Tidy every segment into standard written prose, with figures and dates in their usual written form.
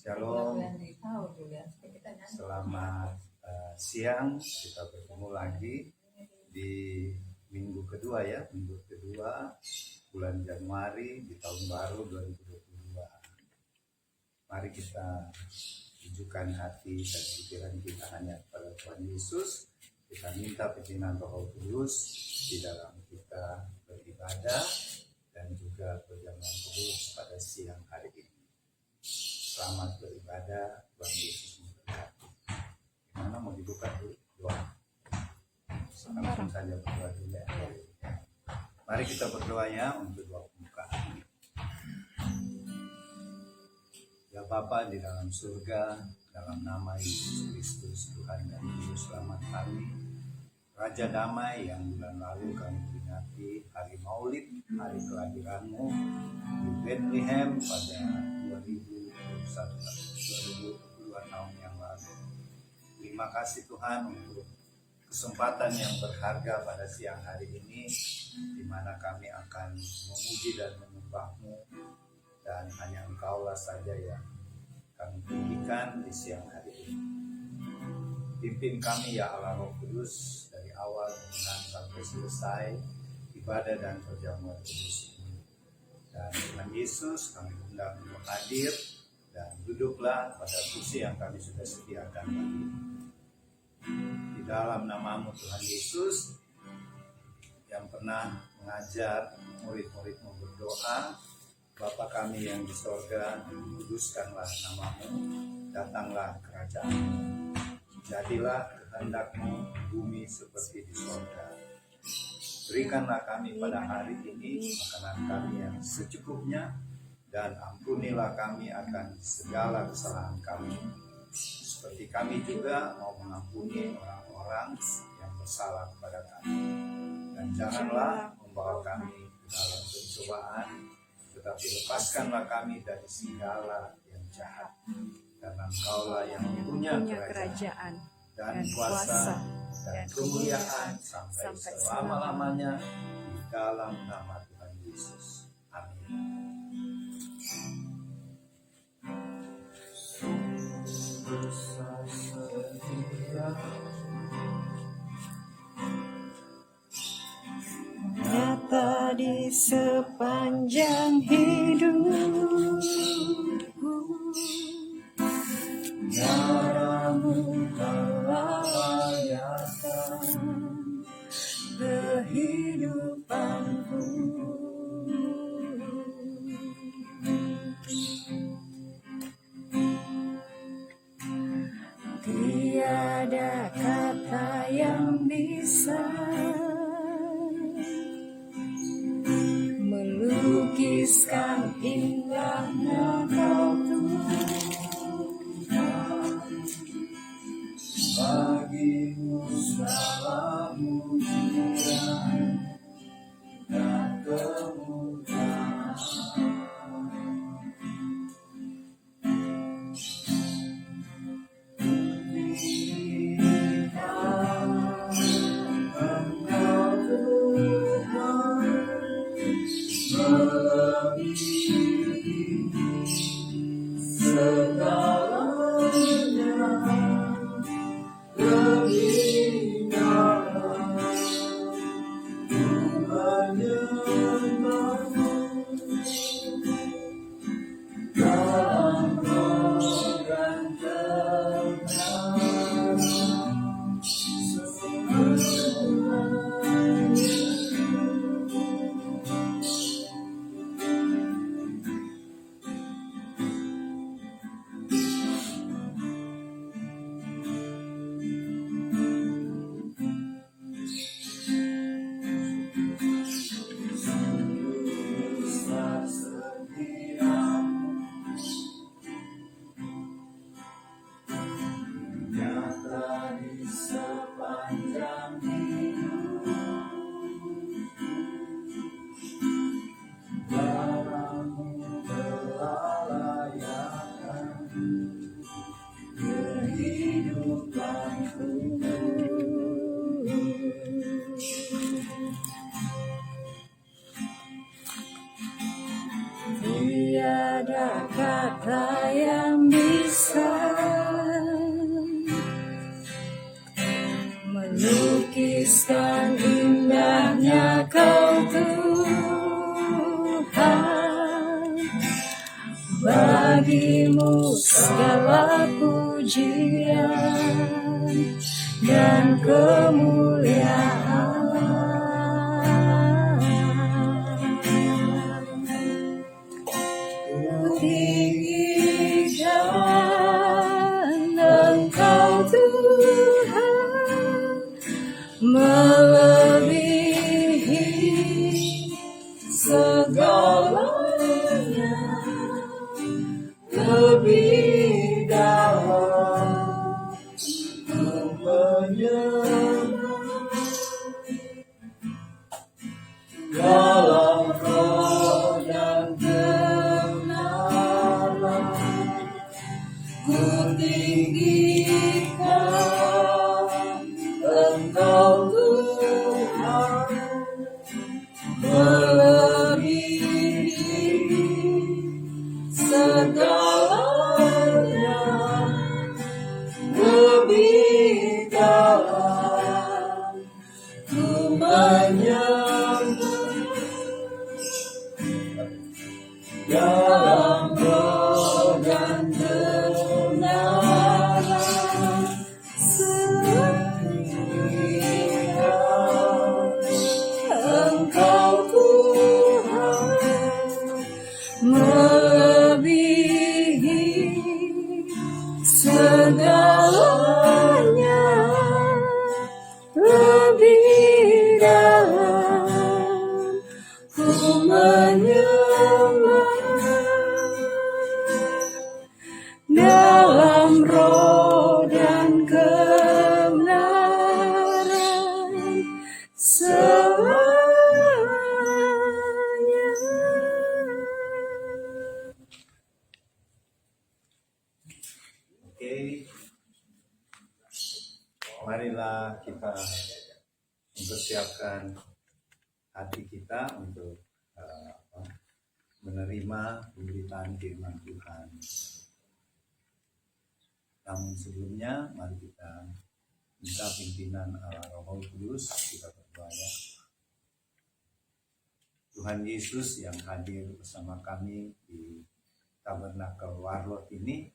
Shalom, selamat siang. Kita bertemu lagi di minggu kedua ya, minggu kedua bulan Januari di tahun baru 2022. Mari kita tunjukkan hati dan pikiran kita hanya pada Tuhan Yesus. Kita minta pimpinan Roh Kudus di dalam kita beribadah dan juga berjalan terus pada siang hari ini. Selamat beribadah, Tuhan Yesus memberkati. Gimana mau dibuka dulu doa? Langsung saja berdoa dulu ya. Mari kita berdoa ya untuk doa pembukaan. Ya Bapa di dalam surga, dalam nama Yesus Kristus Tuhan dan Juru Selamat kami, Raja Damai yang bulan lalu kami peringati hari Maulid, hari kelahiran-Mu di Bethlehem pada 2022 tahun yang lalu. Terima kasih Tuhan untuk kesempatan yang berharga pada siang hari ini, di mana kami akan memuji dan menyembah-Mu, dan hanya Engkaulah saja yang kami tinggikan di siang hari ini. Pimpin kami ya Allah Roh Kudus dari awal sampai selesai ibadah dan perjamuan kudus ini. Dan dengan Yesus kami undang untuk hadir dan duduklah pada kursi yang kami sudah sediakan bagi. Di dalam nama-Mu Tuhan Yesus yang pernah mengajar murid-murid-Mu berdoa, Bapa kami yang di sorga, kuduskanlah nama-Mu, datanglah kerajaan-Mu. Jadilah kehendak-Mu bumi seperti di sorga. Berikanlah kami pada hari ini makanan kami yang secukupnya, dan ampunilah kami akan segala kesalahan kami, seperti kami juga mau mengampuni orang-orang yang bersalah kepada kami. Dan janganlah membawa kami ke dalam pencobaan, tetapi lepaskanlah kami dari segala yang jahat. Karena Engkaulah yang punya kerajaan dan kuasa dan kemuliaan sampai selama-lamanya, di dalam nama Tuhan Yesus. Amin. Nyata di sepanjang hidupku, darah-Mu telah layakan kehidupanku. Tiada kata yang bisa melukiskan indahnya Kau Tuhan. Bagi-Mu segala pujian dan kemuliaan. bisa melukiskan indahnya Kau Tuhan. Bagimu segala pujian dan kemuliaan. Tinggikan Engkau Tuhan, melebihi segalanya, lebih dalam ku menyembah dalam roh dan kebenaran. Ku tinggikan Engkau Tuhan, melebihi segalanya, lebih dalam ku menyembah dalam roh dan kebenaran. Sehingga Engkau Tuhan, melebihi segalanya, lebih dalam ku menyembah dalam roh dan kebenaran selamanya. Oke, marilah kita mempersiapkan hati kita untuk menerima pemberitaan firman Tuhan. Namun sebelumnya, mari kita minta pimpinan Roh Kudus. Kita berdoa ya. Tuhan Yesus yang hadir bersama kami di Tabernakel Warlot ini,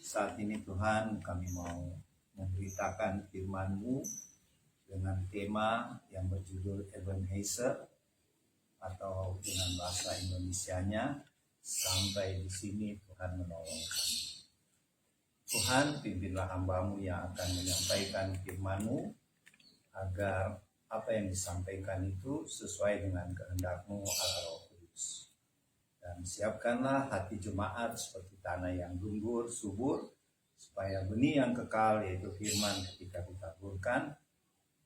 saat ini Tuhan kami mau memberitakan firman-Mu dengan tema yang berjudul Ebenezer, atau dengan bahasa Indonesianya, sampai di sini Tuhan menolong kami. Tuhan, pimpinlah hamba-Mu yang akan menyampaikan firman-Mu, agar apa yang disampaikan itu sesuai dengan kehendak-Mu Allah Roh Kudus. Dan siapkanlah hati jemaat seperti tanah yang gembur, subur, supaya benih yang kekal, yaitu firman, ketika ditaburkan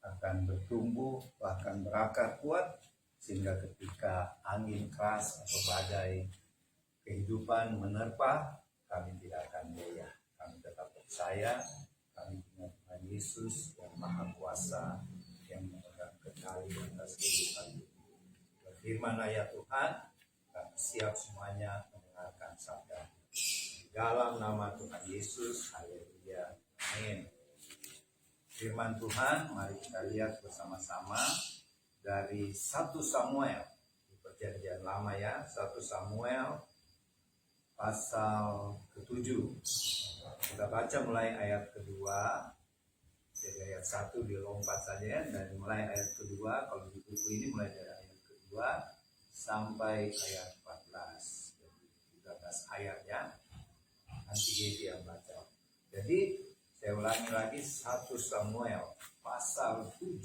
akan bertumbuh, bahkan berakar kuat, sehingga ketika angin keras atau badai kehidupan menerpa, kami tidak akan goyah. Kami tetap percaya, kami punya Tuhan Yesus yang Maha Kuasa, yang memegang kendali atas kehidupan. Berfirman ayat Tuhan, kami siap semuanya mendengarkan sabda. Di dalam nama Tuhan Yesus, haleluya, amin. Firman Tuhan, mari kita lihat bersama-sama dari 1 Samuel, di Perjanjian Lama ya, 1 Samuel pasal ke-7. Kita baca mulai ayat kedua, jadi ayat 1 dilompat saja ya, dan mulai ayat kedua, kalau di buku ini mulai dari ayat kedua sampai ayat 14, jadi 13 ayat ya, nanti dia yang baca. Jadi saya ulangi lagi, 1 Samuel pasal 7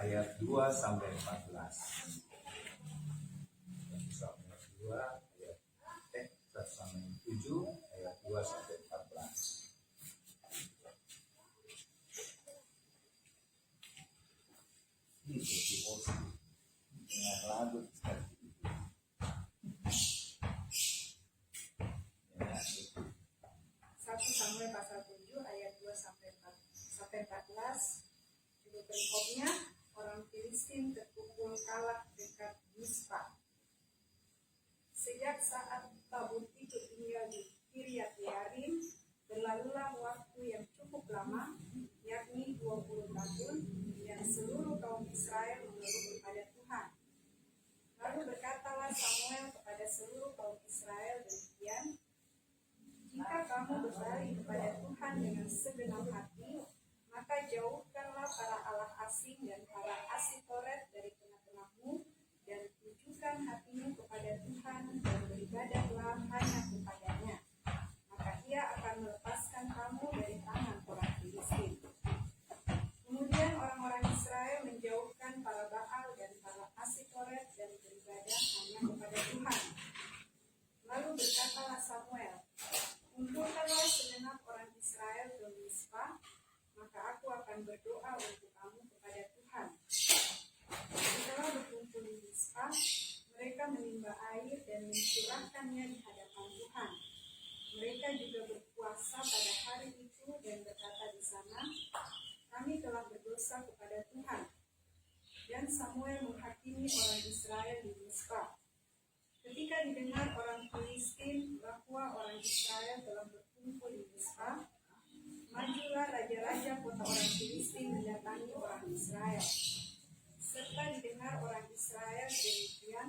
ayat 2 sampai 14. 1 Samuel 2 ayat 1 Samuel 7 ayat 2 sampai 14. Ini di posisi dengan lagu Samuel pasal 7 ayat 2 sampai 14. Berikutnya orang Filistin terpukul kalah dekat Mispa. Sejak saat tabut itu tinggal di Kiriat Yearim, berkatalah Samuel kepada seluruh kaum Israel demikian, jika kamu berbalik kepada Tuhan dengan segenap hati, maka jauhkanlah para allah asing dan para asitoret dari tengah-tengahmu, dan tujukan hatimu kepada Tuhan dan beribadahlah hanya kepadanya. Maka ia akan melepaskan kamu dari tangan orang Filistin. Kemudian orang-orang Israel menjauhkan para Baal dan para Asitoret dan beribadah hanya kepada Tuhan. Lalu berkatalah Samuel, kumpulkanlah segenap orang Israel ke Mizpah, maka aku akan berdoa untuk kamu kepada Tuhan. Setelah berkumpul di Mizpah, mereka menimba air dan mencurahkannya di hadapan Tuhan. Mereka juga berpuasa pada hari itu dan berkata di sana, kami telah berdosa kepada Tuhan. Dan Samuel menghakimi orang Israel di Mizpah. Ketika didengar orang Filistin bahwa orang Israel telah berkumpul di Mizpah, majulah raja-raja kota orang Filistin mendatangi orang Israel. Serta didengar orang Israel demikian,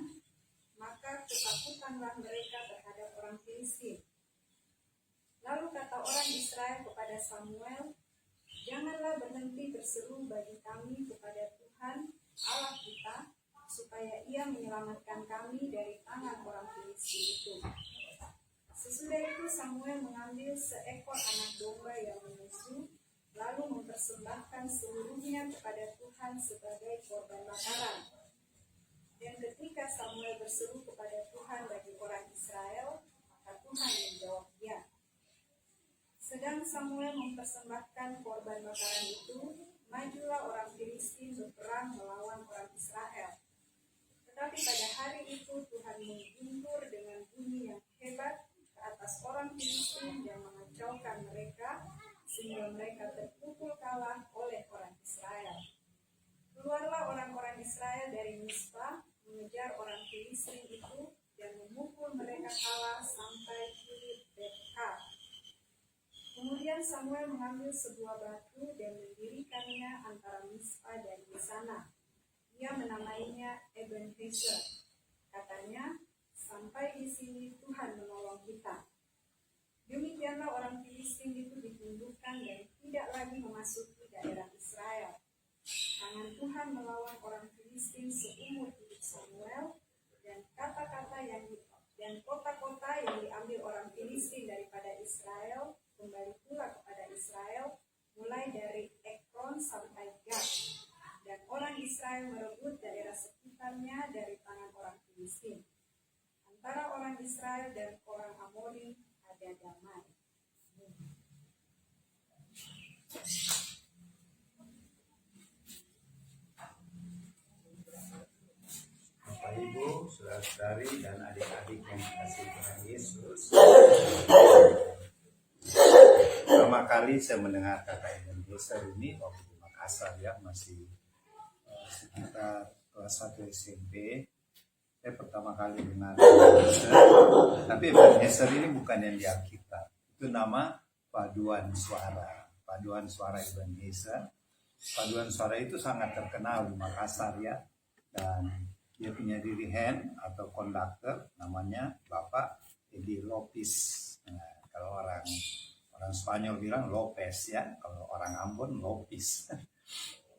maka ketakutanlah mereka terhadap orang Filistin. Lalu kata orang Israel kepada Samuel, janganlah berhenti berseru bagi kami kepada Tuhan Allah kita, supaya ia menyelamatkan kami dari tangan orang Filistin itu. Sesudah itu Samuel mengambil seekor anak domba yang menyusu, lalu mempersembahkan seluruhnya kepada Tuhan sebagai korban bakaran. Dan ketika Samuel berseru kepada Tuhan bagi orang Israel, maka Tuhan menjawab dia. Sedang Samuel mempersembahkan korban bakaran itu, majulah orang Filistin berperang melawan orang Israel. Tetapi pada hari itu Tuhan mengguntur dengan bunyi yang hebat ke atas orang Filistin yang mengacaukan mereka, sehingga mereka terpukul kalah oleh orang Israel. Keluarlah orang-orang Israel dari Mizpah, mengejar orang Filistin itu, dan memukul mereka kalah sampai Kirit Betkar. Kemudian Samuel mengambil sebuah batu dan mendirikannya antara Mizpah dan di sana. Ia menamainya Ebenezer. Katanya, sampai di sini Tuhan menolong kita. Demikianlah orang Filistin itu ditundukkan dan tidak lagi memasuki daerah Israel. Tangan Tuhan melawan orang Filistin seumur hidup Samuel, dan kota-kota yang diambil orang Filistin daripada Israel kembali pula kepada Israel, mulai dari Ekron sampai Gad. Dan orang Israel merebut daerah sekitarnya dari tangan orang Filistin. Antara orang Israel dan orang Amori ada damai. Bapak Ibu, saudara-saudari dan adik-adik yang dikasihi Tuhan Yesus. Pertama kali saya mendengar kata Ebenezer ini waktu di Makassar, ya, masih sekitar kelas 1 SMP. Saya pertama kali dengar Ebenezer. Tapi Ebenezer ini bukan yang di Alkitab. Itu nama paduan suara. Paduan suara Ebenezer. Paduan suara itu sangat terkenal di Makassar, ya. Dan dia punya dirigen atau konduktor namanya Bapak Edi Lopis. Nah, kalau orang Spanyol bilang Lopez, ya, kalau orang Ambon Lopis.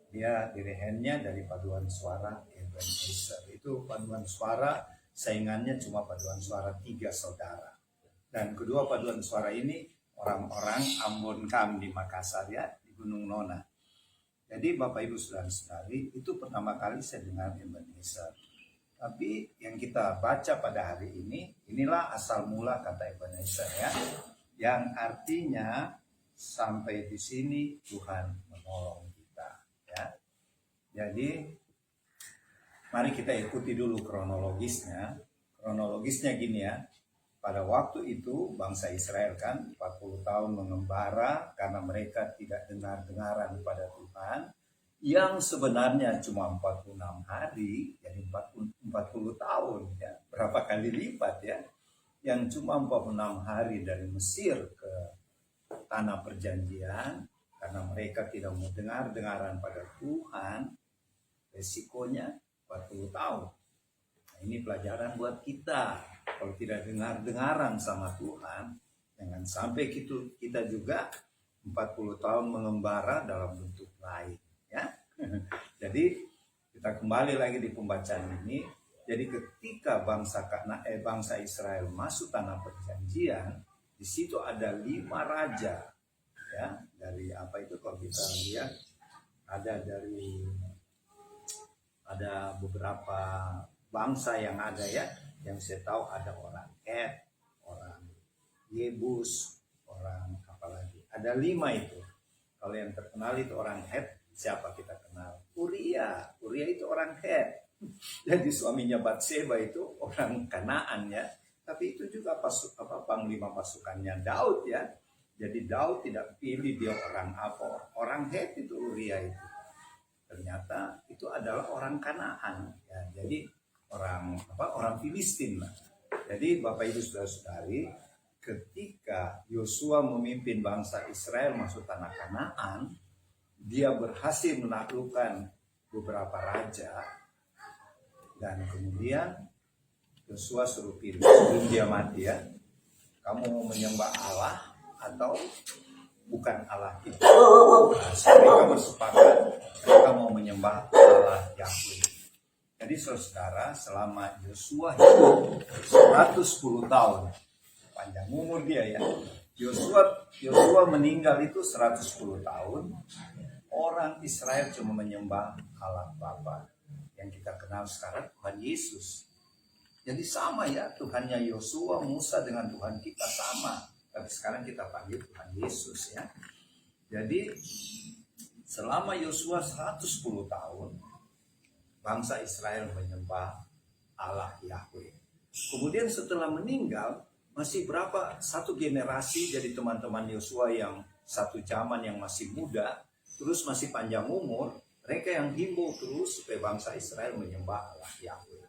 Dia dirigennya dari paduan suara Ebenezer. Itu paduan suara, saingannya cuma paduan suara 3 saudara. Dan kedua paduan suara ini orang-orang Ambon Kam di Makassar, ya, di Gunung Nona. Jadi Bapak Ibu saudara-saudari, itu pertama kali saya dengar Ebenezer. Tapi yang kita baca pada hari ini, inilah asal mula kata Ebenezer, ya. Yang artinya sampai di sini Tuhan menolong kita, ya. Jadi mari kita ikuti dulu kronologisnya. Kronologisnya gini, ya. Pada waktu itu bangsa Israel kan 40 tahun mengembara karena mereka tidak dengar-dengaran pada Tuhan, yang sebenarnya cuma 46 hari, jadi 40 tahun, ya. Berapa kali lipat, ya. Yang cuma 46 hari dari Mesir ke tanah perjanjian, karena mereka tidak mau dengar-dengaran pada Tuhan, resikonya 40 tahun. Ini pelajaran buat kita. Kalau tidak dengar-dengaran sama Tuhan, jangan sampai kita juga 40 tahun mengembara dalam bentuk lain. Ya. Jadi kita kembali lagi di pembacaan ini. Jadi ketika bangsa Israel masuk tanah perjanjian, di situ ada 5 raja. Ya, dari apa itu kalau kita lihat ada beberapa bangsa yang ada ya, yang saya tahu ada orang Het, orang Yebus, orang apa lagi? Ada 5 itu. Kalau yang terkenal itu orang Het, siapa kita kenal? Uria itu orang Het. Jadi suaminya Batseba itu orang Kanaan ya. Tapi itu juga panglima pasukannya Daud ya. Jadi Daud tidak pilih dia orang apa, orang Het itu Uria itu. Ternyata itu adalah orang Kanaan ya. Jadi orang Filistin lah. Jadi Bapak Ibu Saudara-saudari, ketika Yosua memimpin bangsa Israel masuk tanah Kanaan, dia berhasil menaklukkan beberapa raja, dan kemudian Yosua suruh pilih sebelum dia mati ya, kamu mau menyembah Allah atau bukan Allah kita. Mereka bersepakat mereka mau menyembah Allah Yahweh. Jadi saudara, selama Yosua hidup 110 tahun, panjang umur dia ya. Yosua meninggal itu 110 tahun. Orang Israel cuma menyembah Allah Bapa yang kita kenal sekarang Tuhan Yesus. Jadi sama ya, Tuhannya Yosua, Musa dengan Tuhan kita sama. Tapi sekarang kita panggil Tuhan Yesus ya. Jadi selama Yosua 110 tahun, bangsa Israel menyembah Allah Yahweh. Kemudian setelah meninggal, masih berapa? Satu generasi jadi teman-teman Yosua yang satu zaman yang masih muda, terus masih panjang umur, mereka yang himbau terus supaya bangsa Israel menyembah Allah Yahweh.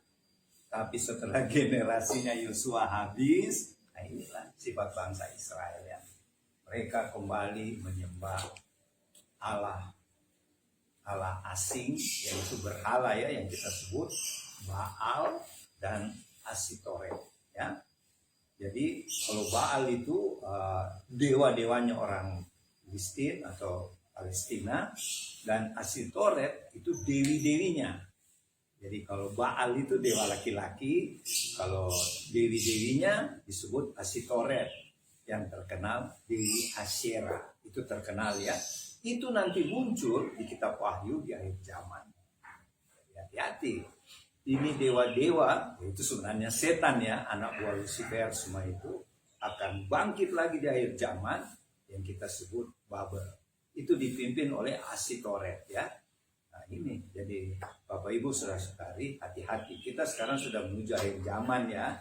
Tapi setelah generasinya Yosua habis, nah inilah sifat bangsa Israel ya. Mereka kembali menyembah Allah asing, yaitu berhala ya, yang kita sebut Baal dan Asitoret ya. Jadi kalau Baal itu dewa-dewanya orang Filistin atau Palestina, dan Asitoret itu dewi-dewinya. Jadi kalau Baal itu dewa laki-laki, kalau dewi-dewinya disebut Asitoret, yang terkenal Dewi Asyera, itu terkenal ya. Itu nanti muncul di kitab Wahyu di akhir zaman. Hati-hati. Ini dewa-dewa, itu sebenarnya setan ya, anak buah Lucifer semua itu akan bangkit lagi di akhir zaman yang kita sebut Babel. Itu dipimpin oleh Asitoret ya. Nah ini, jadi Bapak Ibu saudara-saudari, hati-hati. Kita sekarang sudah menuju akhir zaman ya.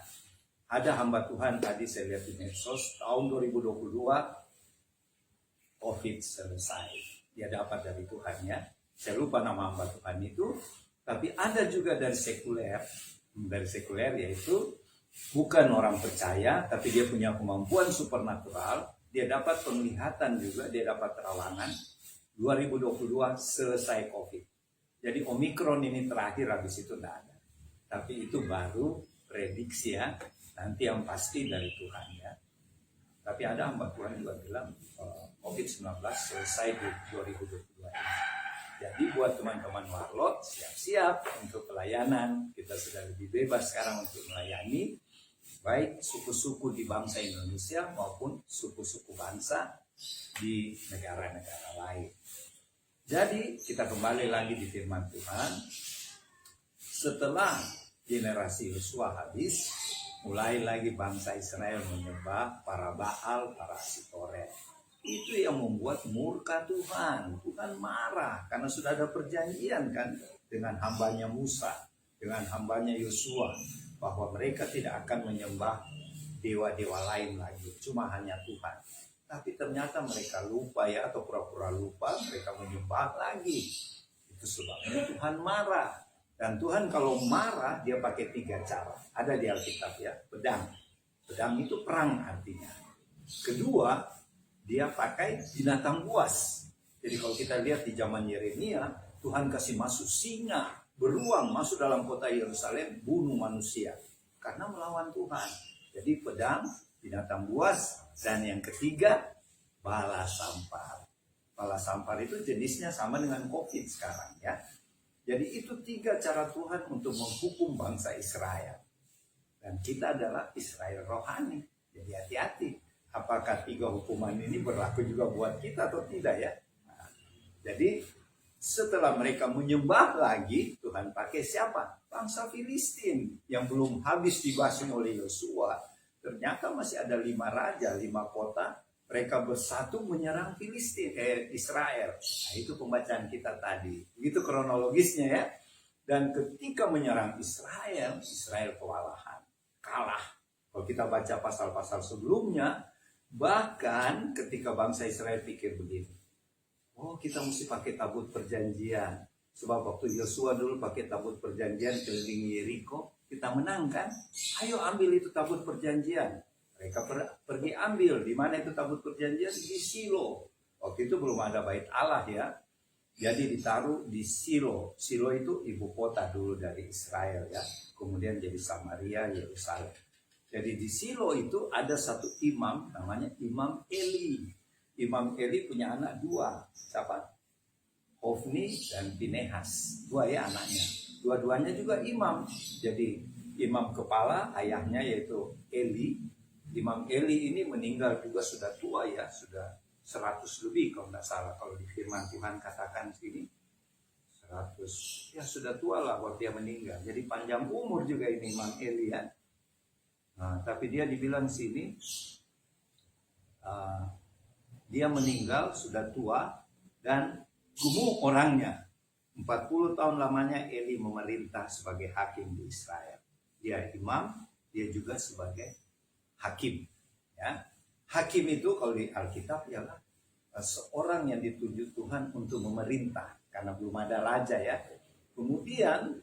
Ada hamba Tuhan tadi saya lihat di medsos, tahun 2022 COVID selesai. Dia dapat dari Tuhan ya. Saya lupa nama hamba Tuhan itu. Tapi ada juga dari sekuler yaitu bukan orang percaya, tapi dia punya kemampuan supernatural. Dia dapat penglihatan juga, dia dapat terawangan. 2022 selesai COVID. Jadi Omikron ini terakhir, habis itu tidak ada. Tapi itu baru prediksi ya. Nanti yang pasti dari Tuhan ya. Tapi ada hamba Tuhan juga bilang COVID-19 selesai di 2022 ini. Jadi buat teman-teman warlot, siap-siap untuk pelayanan. Kita sudah lebih bebas sekarang untuk melayani baik suku-suku di bangsa Indonesia maupun suku-suku bangsa di negara-negara lain. Jadi kita kembali lagi di firman Tuhan. Setelah generasi Yosua habis, mulai lagi bangsa Israel menyembah para Baal, para Asitoret. Itu yang membuat murka Tuhan. Tuhan marah karena sudah ada perjanjian kan dengan hambanya Musa, dengan hambanya Yosua, bahwa mereka tidak akan menyembah dewa-dewa lain lagi, cuma hanya Tuhan. Tapi ternyata mereka lupa ya, atau pura-pura lupa, mereka menyembah lagi. Itu sebabnya Tuhan marah. Dan Tuhan kalau marah, dia pakai 3 cara. Ada di Alkitab ya, pedang. Pedang itu perang artinya. Kedua, dia pakai binatang buas. Jadi kalau kita lihat di zaman Yeremia, Tuhan kasih masuk singa beruang masuk dalam kota Yerusalem, bunuh manusia karena melawan Tuhan. Jadi pedang, binatang buas, dan yang ketiga bala sampar. Bala sampar itu jenisnya sama dengan COVID sekarang ya. Jadi itu 3 cara Tuhan untuk menghukum bangsa Israel. Dan kita adalah Israel rohani. Jadi hati-hati. Apakah 3 hukuman ini berlaku juga buat kita atau tidak ya? Nah, jadi setelah mereka menyembah lagi, Tuhan pakai siapa? Bangsa Filistin yang belum habis dibasmi oleh Yosua. Ternyata masih ada 5 raja, 5 kota. Mereka bersatu menyerang Israel. Nah, itu pembacaan kita tadi. Begitu kronologisnya ya. Dan ketika menyerang Israel, Israel kewalahan. Kalah. Kalau kita baca pasal-pasal sebelumnya, bahkan ketika bangsa Israel pikir begini. Oh, kita mesti pakai tabut perjanjian. Sebab waktu Yosua dulu pakai tabut perjanjian keliling Yeriko, kita menang kan? Ayo ambil itu tabut perjanjian. Mereka pergi ambil. Di mana itu tabut perjanjian? Di Silo. Waktu itu belum ada bait Allah ya. Jadi ditaruh di Silo. Silo itu ibu kota dulu dari Israel ya. Kemudian jadi Samaria, Yerusalem. Jadi di Silo itu ada satu imam namanya Imam Eli. Imam Eli punya anak 2. Siapa? Hofni dan Pinehas. 2 ya anaknya. Dua-duanya juga imam. Jadi imam kepala ayahnya yaitu Eli. Imam Eli ini meninggal juga sudah tua ya, sudah 100 lebih kalau tidak salah. Kalau di firman Tuhan katakan sini 100, ya sudah tua lah waktu dia meninggal. Jadi panjang umur juga ini Imam Eli ya. Nah, tapi dia dibilang sini dia meninggal sudah tua dan gemuk orangnya. 40 tahun lamanya Eli memerintah sebagai hakim di Israel. Dia imam, dia juga sebagai hakim ya. Hakim itu kalau di Alkitab ialah seorang yang ditunjuk Tuhan untuk memerintah karena belum ada raja ya. Kemudian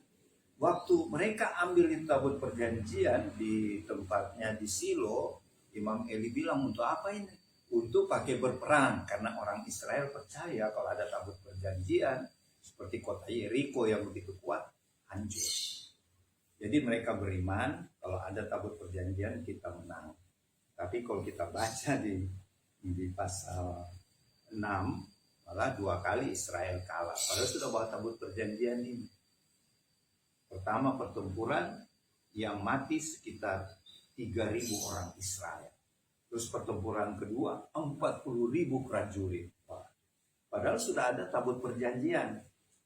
waktu mereka ambil itu tabut perjanjian di tempatnya di Silo, Imam Eli bilang untuk apa ini? Untuk pakai berperang karena orang Israel percaya kalau ada tabut perjanjian seperti kota Yeriko yang begitu kuat hancur. Jadi mereka beriman kalau ada tabut perjanjian kita menang. Tapi kalau kita baca di pasal 6 malah 2 kali Israel kalah. Padahal sudah bawa tabut perjanjian ini. Pertama pertempuran yang mati sekitar 3.000 orang Israel. Terus pertempuran kedua 40.000 prajurit. Padahal sudah ada tabut perjanjian.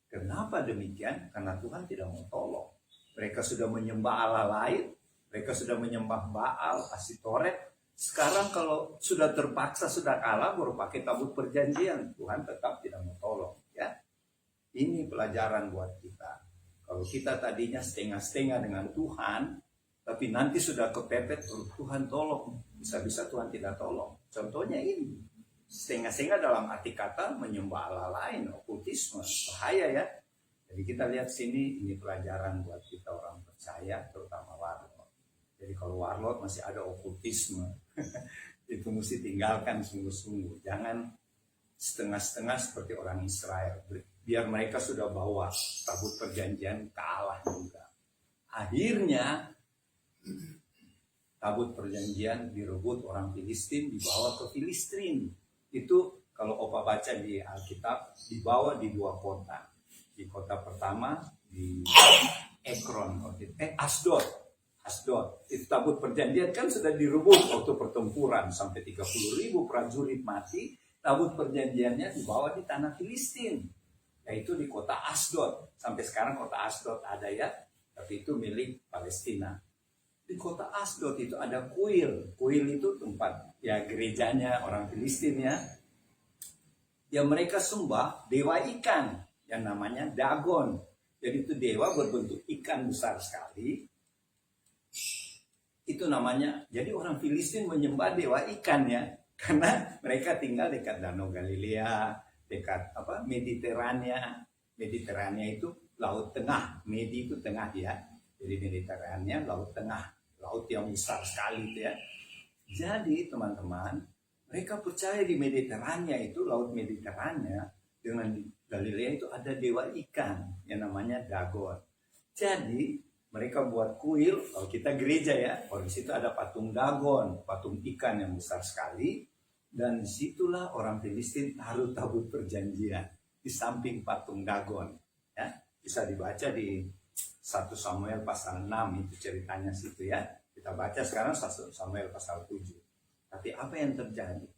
Kenapa demikian? Karena Tuhan tidak mau tolong. Mereka sudah menyembah Allah lain, mereka sudah menyembah Baal, Asitoret. Sekarang kalau sudah terpaksa, sudah kalah, baru pakai tabut perjanjian. Tuhan tetap tidak mau tolong. Ya. Ini pelajaran buat kita. Kalau kita tadinya setengah-setengah dengan Tuhan, tapi nanti sudah kepepet, Tuhan tolong. Bisa-bisa Tuhan tidak tolong. Contohnya ini. Setengah-setengah dalam arti kata menyembah Allah lain, okultisme. Bahaya ya. Jadi kita lihat sini, ini pelajaran buat kita orang percaya, terutama warlord. Jadi kalau warlord masih ada okultisme, itu mesti tinggalkan sungguh-sungguh. Jangan setengah-setengah seperti orang Israel. Biar mereka sudah bawa tabut perjanjian kalah juga. Akhirnya tabut perjanjian direbut orang Filistin, dibawa ke Filistin. Itu kalau Opa baca di Alkitab, dibawa di 2 kota. Di kota pertama di Ekron, Asdod. Itu tabut perjanjian kan sudah direbut waktu pertempuran sampai 30.000 prajurit mati. Tabut perjanjiannya dibawa di tanah Filistin, yaitu di kota Asdod. Sampai sekarang kota Asdod ada ya, tapi itu milik Palestina. Di kota Asdod itu ada kuil. Kuil itu tempat ya gerejanya orang Filistin ya. Yang mereka sembah dewa ikan yang namanya Dagon. Jadi itu dewa berbentuk ikan besar sekali. Itu namanya, jadi orang Filistin menyembah dewa ikan ya. Karena mereka tinggal dekat Danau Galilea, dekat Mediterania. Mediterania itu laut tengah. Medi itu tengah ya. Jadi Mediterania laut tengah. Laut yang besar sekali itu ya. Jadi teman-teman, mereka percaya di Mediterania itu, laut Mediterania, dengan Galilea itu ada dewa ikan yang namanya Dagon. Jadi mereka buat kuil, kalau kita gereja ya, kalau di situ ada patung Dagon, patung ikan yang besar sekali, dan disitulah orang Filistin taruh tabut perjanjian di samping patung Dagon. Ya, bisa dibaca di 1 Samuel pasal 6 itu ceritanya situ ya. Kita baca sekarang 1 Samuel pasal 7. Tapi apa yang terjadi?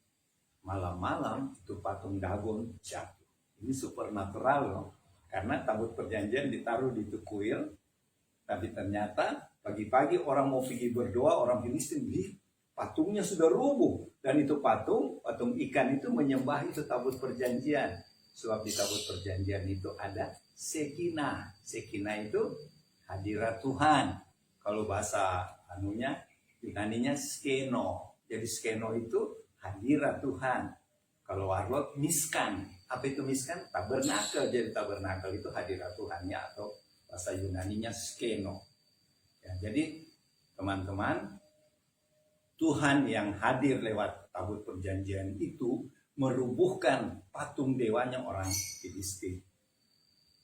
Malam-malam itu patung Dagon jatuh. Ini supernatural loh. Karena tabut perjanjian ditaruh di itu kuil. Tapi ternyata pagi-pagi orang mau pergi berdoa, orang Filistin lihat patungnya sudah rubuh. Dan itu patung ikan itu menyembah itu tabut perjanjian. Sebab di tabut perjanjian itu ada Sekinah. Sekinah itu hadirat Tuhan. Kalau bahasa Yunaninya skeno. Jadi skeno itu hadirat Tuhan. Kalau warlot miskan. Apa itu miskan? Tabernakel. Jadi tabernakel itu hadirat Tuhannya, atau bahasa Yunaninya skeno. Ya, jadi teman-teman, Tuhan yang hadir lewat tabut perjanjian itu merubuhkan patung dewanya orang Filistin.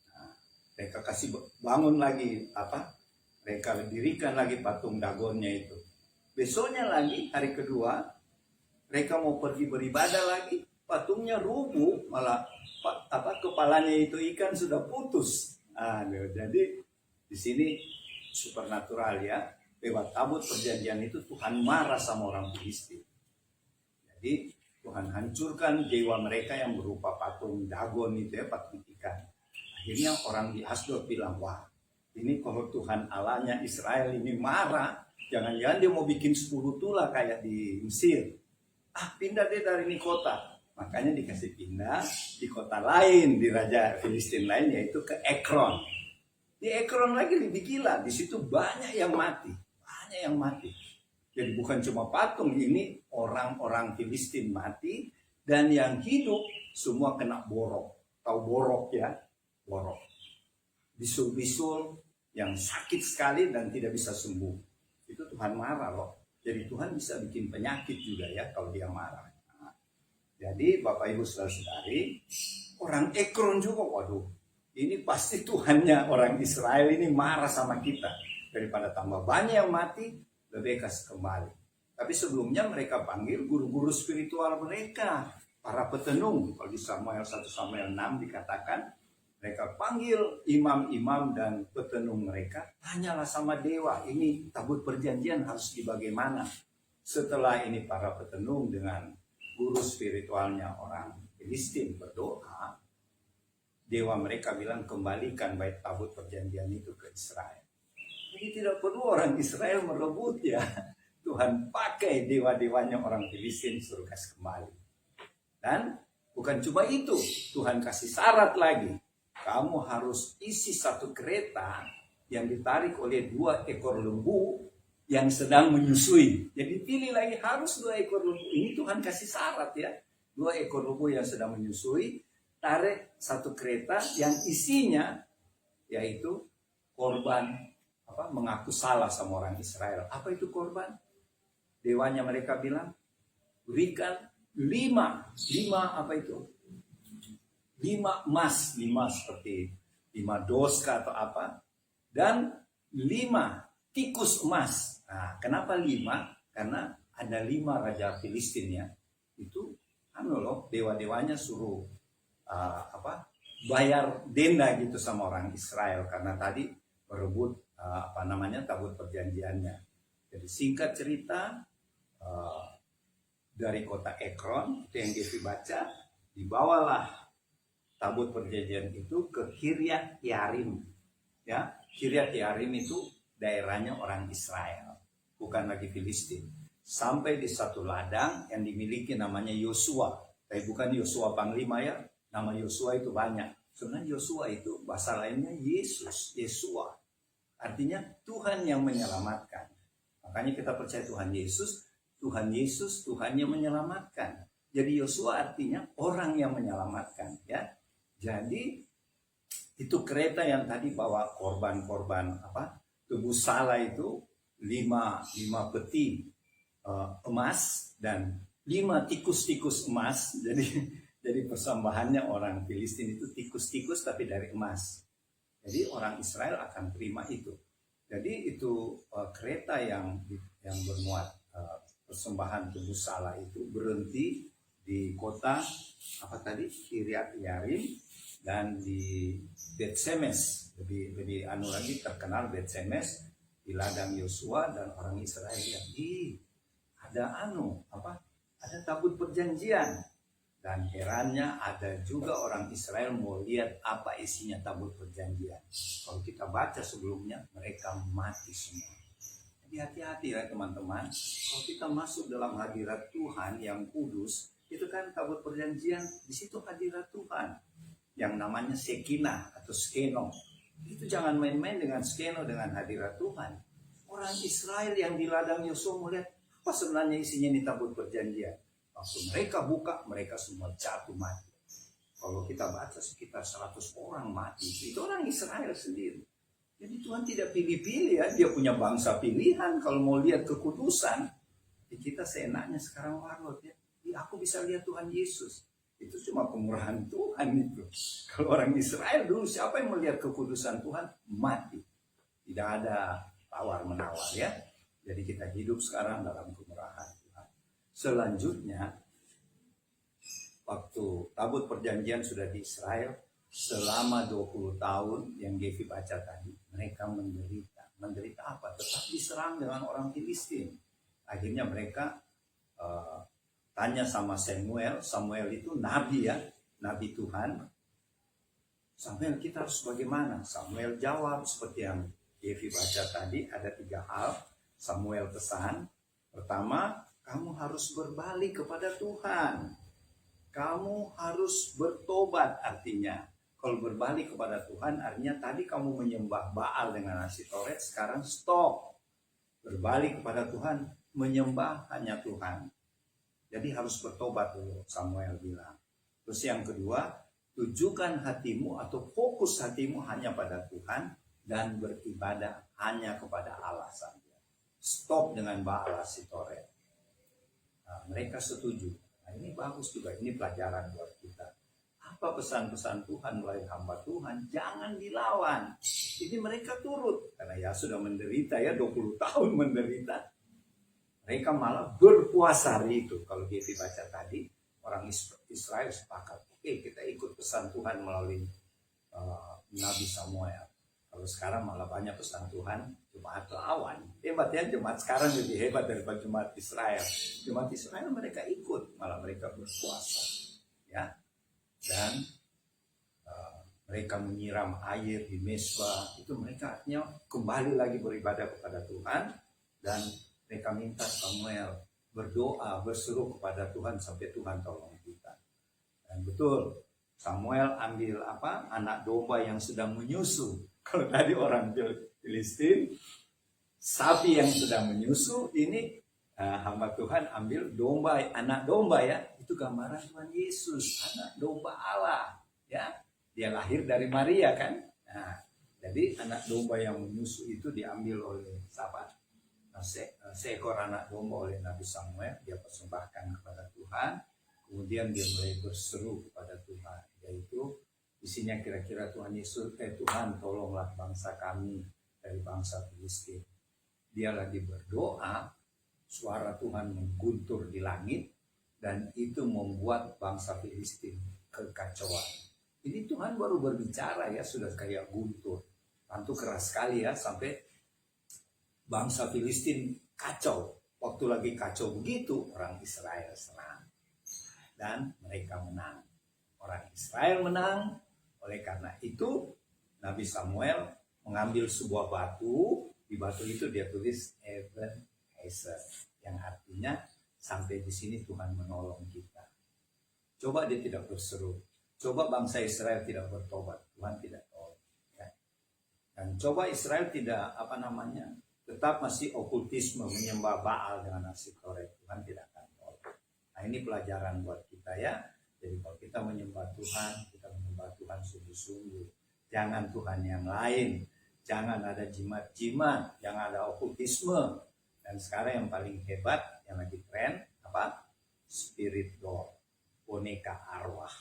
Nah, mereka kasih bangun lagi mereka dirikan lagi patung Dagonnya itu. Besoknya lagi, hari kedua, mereka mau pergi beribadah lagi, patungnya rubuh, malah kepalanya itu ikan sudah putus. Jadi di sini supernatural ya. Lewat tabut perjanjian itu Tuhan marah sama orang Filistin. Jadi Tuhan hancurkan dewa mereka yang berupa patung Dagon itu ya, patung ikan. Akhirnya orang di Asdod bilang, wah ini kalau Tuhan Allahnya Israel ini marah, jangan-jangan dia mau bikin 10 tula kayak di Mesir. Pindah deh dari ini kota. Makanya dikasih pindah di kota lain, di raja Filistin lain, yaitu ke Ekron. Di Ekron lagi lebih gila, di situ banyak yang mati. Jadi bukan cuma patung, ini orang-orang Filistin mati, dan yang hidup semua kena borok. Tahu borok ya? Borok. Bisul-bisul yang sakit sekali dan tidak bisa sembuh. Itu Tuhan marah loh. Jadi Tuhan bisa bikin penyakit juga ya kalau dia marah. Nah, jadi Bapak Ibu Saudara-saudari, orang Ekron juga, waduh, ini pasti Tuhannya orang Israel ini marah sama kita. Daripada tambah banyak yang mati, lebih kasih kembali. Tapi sebelumnya mereka panggil guru-guru spiritual mereka, para petenung. Kalau di 1 Samuel 6 dikatakan, mereka panggil imam-imam dan petenung mereka, tanyalah sama dewa, ini tabut perjanjian harus dibagaimana. Setelah ini para petenung dengan guru spiritualnya orang Filistin berdoa, dewa mereka bilang kembalikan bait tabut perjanjian itu ke Israel. Jadi tidak perlu orang Israel merebut ya. Tuhan pakai dewa-dewanya orang Filistin suruh kasih kembali. Dan bukan cuma itu, Tuhan kasih syarat lagi. Kamu harus isi 1 kereta yang ditarik oleh 2 ekor lembu yang sedang menyusui. Jadi pilih lagi, harus 2 ekor lembu. Ini Tuhan kasih syarat ya. 2 ekor lembu yang sedang menyusui, tarik 1 kereta yang isinya yaitu korban mengaku salah sama orang Israel. Apa itu korban? Dewanya mereka bilang, berikan 5 apa itu? 5 emas seperti 5 doska atau apa, dan 5 tikus emas. Nah, kenapa 5? Karena ada 5 raja Filistin ya. Itu dewa-dewanya suruh bayar denda gitu sama orang Israel karena tadi berebut tabut perjanjiannya. Jadi singkat cerita, dari kota Ekron itu yang kita baca, dibawalah tabut perjanjian itu ke Kiryat Yearim. Ya, Kiryat Yearim itu daerahnya orang Israel, bukan lagi Filistin. Sampai di satu ladang yang dimiliki namanya Yosua. Tapi bukan Yosua Panglima ya, nama Yosua itu banyak. Sebenarnya Yosua itu bahasa lainnya Yesus, Yesua. Artinya Tuhan yang menyelamatkan. Makanya kita percaya Tuhan Yesus, Tuhan yang menyelamatkan. Jadi Yosua artinya orang yang menyelamatkan ya. Jadi itu kereta yang tadi bawa korban-korban tebus salah itu 5 peti emas dan 5 tikus-tikus emas. Jadi Jadi persembahannya orang Filistin itu tikus-tikus tapi dari emas. Jadi orang Israel akan terima itu. Jadi itu kereta yang bermuat persembahan tubuh salah itu berhenti di kota apa tadi Kiryat Yarim dan di Bet-Semes, lebih anu lagi terkenal Bet-Semes di ladang Yosua, dan orang Israel lihat, ada ada tabut perjanjian, dan herannya ada juga orang Israel mau lihat apa isinya tabut perjanjian. Kalau kita baca sebelumnya mereka mati semua. Jadi hati-hati ya teman-teman, kalau kita masuk dalam hadirat Tuhan yang kudus, itu kan tabut perjanjian, di situ hadirat Tuhan yang namanya Shekinah atau Skeno. Itu jangan main-main dengan Skeno, dengan hadirat Tuhan. Orang Israel yang di ladang Yosua melihat apa sebenarnya isinya ini tabut perjanjian. Waktu mereka buka, mereka semua jatuh mati. Kalau kita baca sekitar 100 orang mati. Itu orang Israel sendiri. Jadi Tuhan tidak pilih-pilih ya, dia punya bangsa pilihan. Kalau mau lihat kekudusan, kita seenaknya sekarang warlot ya. Aku bisa lihat Tuhan Yesus. Itu cuma kemurahan Tuhan itu. Kalau orang Israel dulu siapa yang melihat kekudusan Tuhan mati. Tidak ada tawar-menawar ya. Jadi kita hidup sekarang dalam kemurahan Tuhan. Selanjutnya waktu tabut perjanjian sudah di Israel selama 20 tahun yang Gevi baca tadi, mereka menderita. Menderita apa? Tetap diserang dengan orang Filistin. Akhirnya mereka tanya sama Samuel. Samuel itu nabi ya, nabi Tuhan. Samuel, kita harus bagaimana? Samuel jawab seperti yang Gevi baca tadi, ada 3 hal. Samuel pesan. Pertama, kamu harus berbalik kepada Tuhan. Kamu harus bertobat artinya. Kalau berbalik kepada Tuhan artinya tadi kamu menyembah Baal dengan Asitoret, sekarang stop. Berbalik kepada Tuhan, menyembah hanya Tuhan. Jadi harus bertobat dulu, Samuel bilang. Terus yang kedua, tujukan hatimu atau fokus hatimu hanya pada Tuhan dan beribadah hanya kepada Allah saja. Stop dengan Baal Asitoret. Nah, mereka setuju. Nah, ini bagus juga, ini pelajaran buat kita. Apa pesan-pesan Tuhan melalui hamba Tuhan? Jangan dilawan. Ini mereka turut. Karena ya sudah menderita ya, 20 tahun menderita. Mereka malah berpuasa hari itu. Kalau dia dibaca tadi, orang Israel sepakat. Oke, kita ikut pesan Tuhan melalui Nabi Samuel. Kalau sekarang malah banyak pesan Tuhan, jemaat lawan. Hebat ya, jemaat sekarang lebih hebat daripada jemaat Israel. Jemaat Israel mereka ikut, malah mereka berpuasa. Ya, dan mereka menyiram air di Mesbah. Itu mereka artinya kembali lagi beribadah kepada Tuhan. Dan mereka minta Samuel berdoa, berseru kepada Tuhan sampai Tuhan tolong kita. Dan betul, Samuel ambil anak domba yang sedang menyusu. Kalau tadi orang Filistin, sapi yang sedang menyusu, ini hamba Tuhan ambil domba, anak domba ya. Itu gambaran Tuhan Yesus, anak domba Allah. Ya, dia lahir dari Maria kan. Nah, jadi anak domba yang menyusu itu diambil oleh siapa? Seekor anak domba oleh Nabi Samuel, dia persembahkan kepada Tuhan. Kemudian dia mulai berseru kepada Tuhan, yaitu isinya kira-kira Tuhan Yesus, Tuhan tolonglah bangsa kami dari bangsa Filistin. Dia lagi berdoa, suara Tuhan mengguntur di langit, dan itu membuat bangsa Filistin kekacauan. Ini Tuhan baru berbicara ya, sudah kayak guntur. Tentu keras sekali ya, sampai bangsa Filistin kacau. Waktu lagi kacau begitu, orang Israel serang. Dan mereka menang. Orang Israel menang. Oleh karena itu, Nabi Samuel mengambil sebuah batu. Di batu itu dia tulis Ebenezer, yang artinya sampai di sini Tuhan menolong kita. Coba dia tidak berseru. Coba bangsa Israel tidak bertobat. Tuhan tidak tolong. Ya. Dan coba Israel tidak tetap masih okultisme, menyembah Baal dengan Asitoret. Tuhan tidak akan tolong. Nah, ini pelajaran buat kita ya. Jadi kalau kita menyembah Tuhan, kita menyembah Tuhan sungguh-sungguh. Jangan Tuhan yang lain. Jangan ada jimat-jimat, jangan ada okultisme. Dan sekarang yang paling hebat, yang lagi tren, Spirit God. boneka arwah.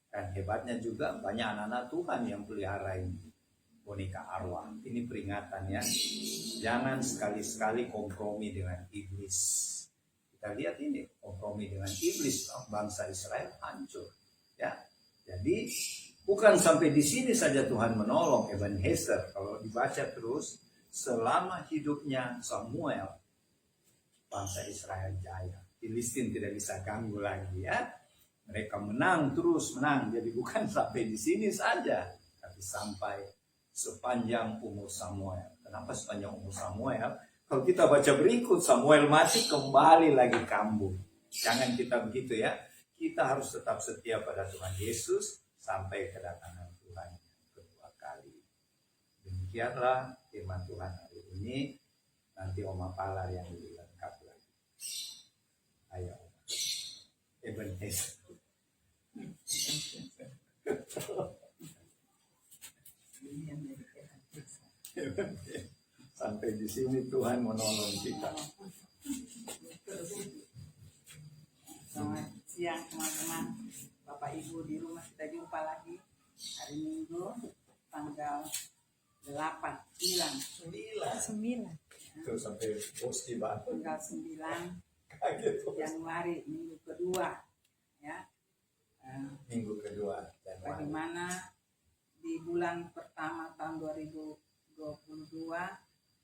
Dan hebatnya juga banyak anak-anak Tuhan yang pelihara ini boneka arwah. Ini peringatan ya. Jangan sekali-sekali kompromi dengan iblis. Kita lihat ini kompromi dengan iblis, bangsa Israel hancur. Ya, jadi bukan sampai di sini saja Tuhan menolong Ebenezer. Kalau dibaca terus, selama hidupnya Samuel, bangsa Israel jaya. Filistin tidak bisa ganggu lagi ya. Mereka menang terus menang. Jadi bukan sampai di sini saja, tapi sampai sepanjang umur Samuel. Kenapa sepanjang umur Samuel? Kalau kita baca berikut, Samuel mati kembali lagi kambuh. Jangan kita begitu ya. Kita harus tetap setia pada Tuhan Yesus sampai kedatangan Tuhan yang kedua kali. Demikianlah firman Tuhan hari ini. Nanti Oma Palar yang lebih lengkap lagi. Ayo, Ebenezer. Sampai di sini Tuhan menolong kita. Selamat siang teman-teman, Bapak Ibu di rumah, kita jumpa lagi hari Minggu tanggal 9 Itu sampai bos tiba. tanggal 9 Kaget bos. Januari minggu kedua ya. Minggu kedua. Bagaimana di bulan pertama tahun 2022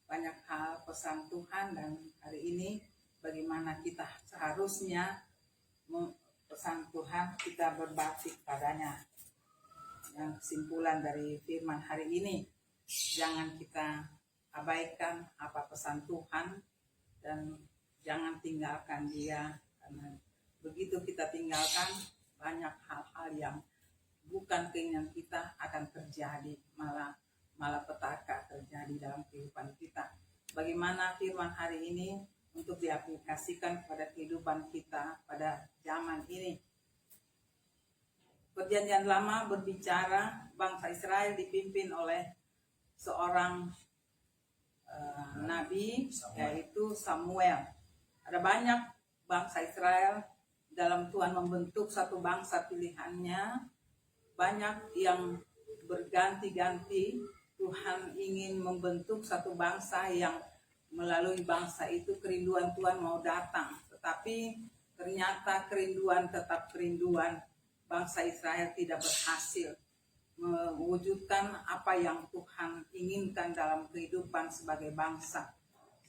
banyak hal pesan Tuhan, dan hari ini bagaimana kita seharusnya pesan Tuhan kita berbakti padanya. Yang kesimpulan dari firman hari ini, jangan kita abaikan apa pesan Tuhan dan jangan tinggalkan dia, karena begitu kita tinggalkan banyak hal-hal yang bukan keinginan kita akan terjadi, malah petaka terjadi dalam kehidupan kita. Bagaimana firman hari ini untuk diaplikasikan pada kehidupan kita pada zaman ini. Perjanjian Lama berbicara bangsa Israel dipimpin oleh seorang nabi, yaitu Samuel. Ada banyak bangsa Israel dalam Tuhan membentuk satu bangsa pilihannya. Banyak yang berganti-ganti. Tuhan ingin membentuk satu bangsa yang melalui bangsa itu kerinduan Tuhan mau datang. Tetapi ternyata kerinduan tetap kerinduan. Bangsa Israel tidak berhasil mewujudkan apa yang Tuhan inginkan dalam kehidupan sebagai bangsa.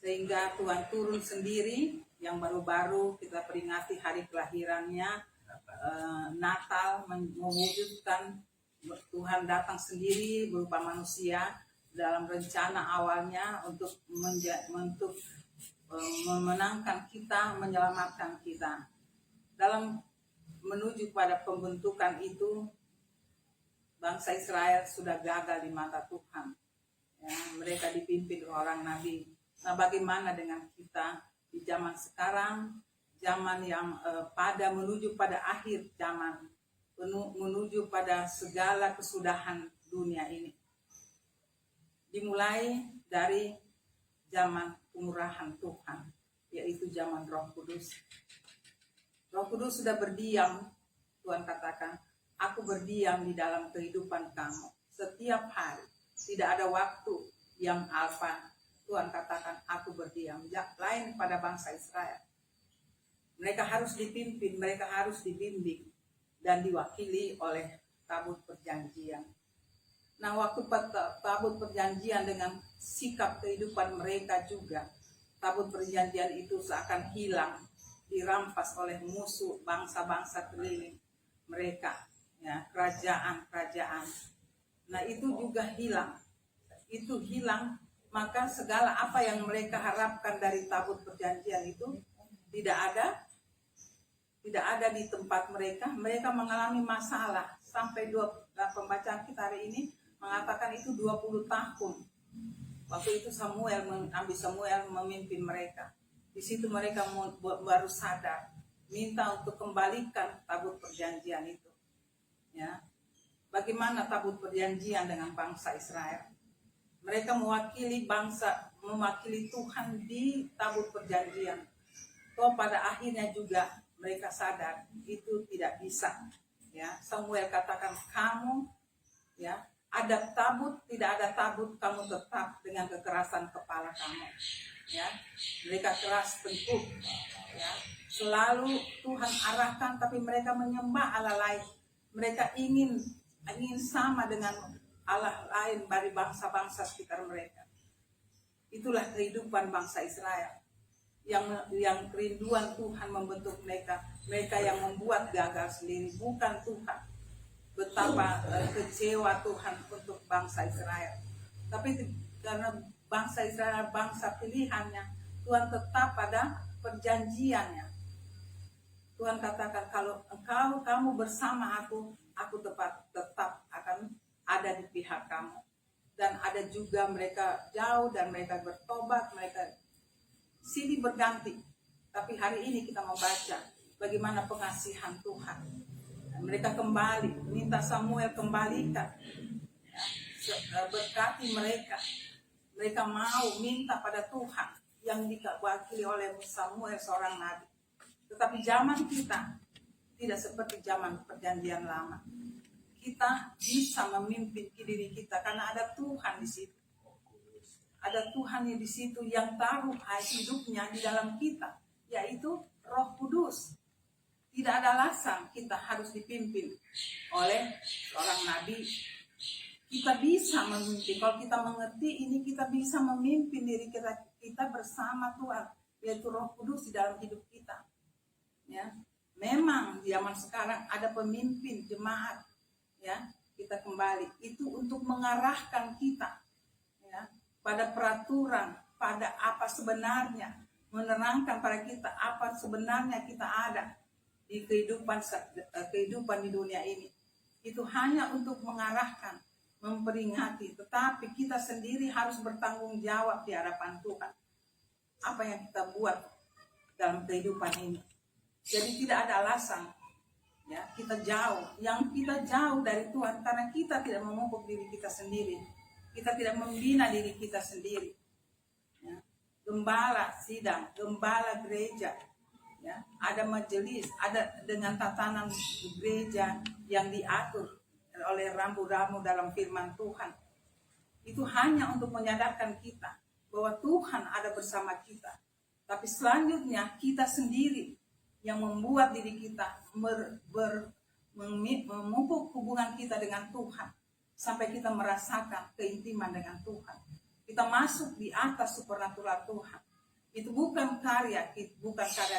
Sehingga Tuhan turun sendiri, yang baru-baru kita peringati hari kelahirannya, Natal, mewujudkan Tuhan datang sendiri berupa manusia dalam rencana awalnya untuk memenangkan kita, menyelamatkan kita. Dalam menuju pada pembentukan itu, bangsa Israel sudah gagal di mata Tuhan. Ya, mereka dipimpin oleh orang nabi. Nah, bagaimana dengan kita di zaman sekarang, zaman yang menuju pada akhir zaman, menuju pada segala kesudahan dunia ini. Dimulai dari zaman pemurahan Tuhan, yaitu zaman Roh Kudus. Roh Kudus sudah berdiam. Tuhan katakan, aku berdiam di dalam kehidupan kamu setiap hari. Tidak ada waktu yang alfa. Tuhan katakan, aku berdiam. Lain pada bangsa Israel. Mereka harus dipimpin, mereka harus dibimbing dan diwakili oleh tabut perjanjian. Nah, waktu tabut perjanjian dengan sikap kehidupan mereka juga, tabut perjanjian itu seakan hilang, dirampas oleh musuh bangsa-bangsa keliling mereka, ya, kerajaan-kerajaan. Nah, itu juga hilang. Itu hilang, maka segala apa yang mereka harapkan dari tabut perjanjian itu tidak ada di tempat mereka. Mereka mengalami masalah sampai pembacaan kita hari ini mengatakan itu 20 tahun. Waktu itu Nabi Samuel memimpin mereka. Di situ mereka baru sadar, minta untuk kembalikan tabut perjanjian itu. Ya. Bagaimana tabut perjanjian dengan bangsa Israel? Mereka mewakili Tuhan di tabut perjanjian. Toh pada akhirnya juga mereka sadar itu tidak bisa. Ya, Samuel katakan kamu, ya, ada tabut, tidak ada tabut, kamu tetap dengan kekerasan kepala kamu. Ya, mereka keras teguh. Ya, selalu Tuhan arahkan, tapi mereka menyembah Allah lain. Mereka ingin sama dengan Allah lain dari bangsa-bangsa sekitar mereka. Itulah kehidupan bangsa Israel. Yang kerinduan Tuhan membentuk mereka yang membuat gagal sendiri, bukan Tuhan. Betapa kecewa Tuhan untuk bangsa Israel. Tapi karena bangsa Israel bangsa pilihannya, Tuhan tetap pada perjanjiannya. Tuhan katakan kalau kamu bersama aku tetap akan ada di pihak kamu. Dan ada juga mereka jauh dan mereka bertobat, mereka silih berganti. Tapi hari ini kita membaca bagaimana pengasihan Tuhan. Mereka kembali, minta Samuel kembalikan. Ya, berkati mereka. Mereka mau minta pada Tuhan yang diwakili oleh Samuel seorang nabi. Tetapi zaman kita tidak seperti zaman perjanjian lama. Kita bisa memimpin diri kita karena ada Tuhan di situ. Ada Tuhan yang di situ yang taruh hidupnya di dalam kita, yaitu Roh Kudus. Tidak ada alasan kita harus dipimpin oleh seorang nabi. Kita bisa memimpin. Kalau kita mengerti ini, kita bisa memimpin diri kita bersama Tuhan, yaitu Roh Kudus di dalam hidup kita. Ya, memang zaman sekarang ada pemimpin jemaat. Ya, kita kembali itu untuk mengarahkan kita, ya, pada peraturan, pada apa sebenarnya, menerangkan pada kita apa sebenarnya kita ada di kehidupan di dunia ini. Itu hanya untuk mengarahkan, memperingati, tetapi kita sendiri harus bertanggung jawab di hadapan Tuhan. Apa yang kita buat dalam kehidupan ini. Jadi tidak ada alasan. Ya, kita jauh dari Tuhan karena kita tidak memupuk diri kita sendiri, kita tidak membina diri kita sendiri. Ya, gembala sidang, gembala gereja, ya, ada majelis, ada dengan tatanan gereja yang diatur oleh rambu-rambu dalam firman Tuhan. Itu hanya untuk menyadarkan kita bahwa Tuhan ada bersama kita. Tapi selanjutnya kita sendiri yang membuat diri kita memupuk hubungan kita dengan Tuhan sampai kita merasakan keintiman dengan Tuhan. Kita masuk di atas supernatural Tuhan. Itu bukan karya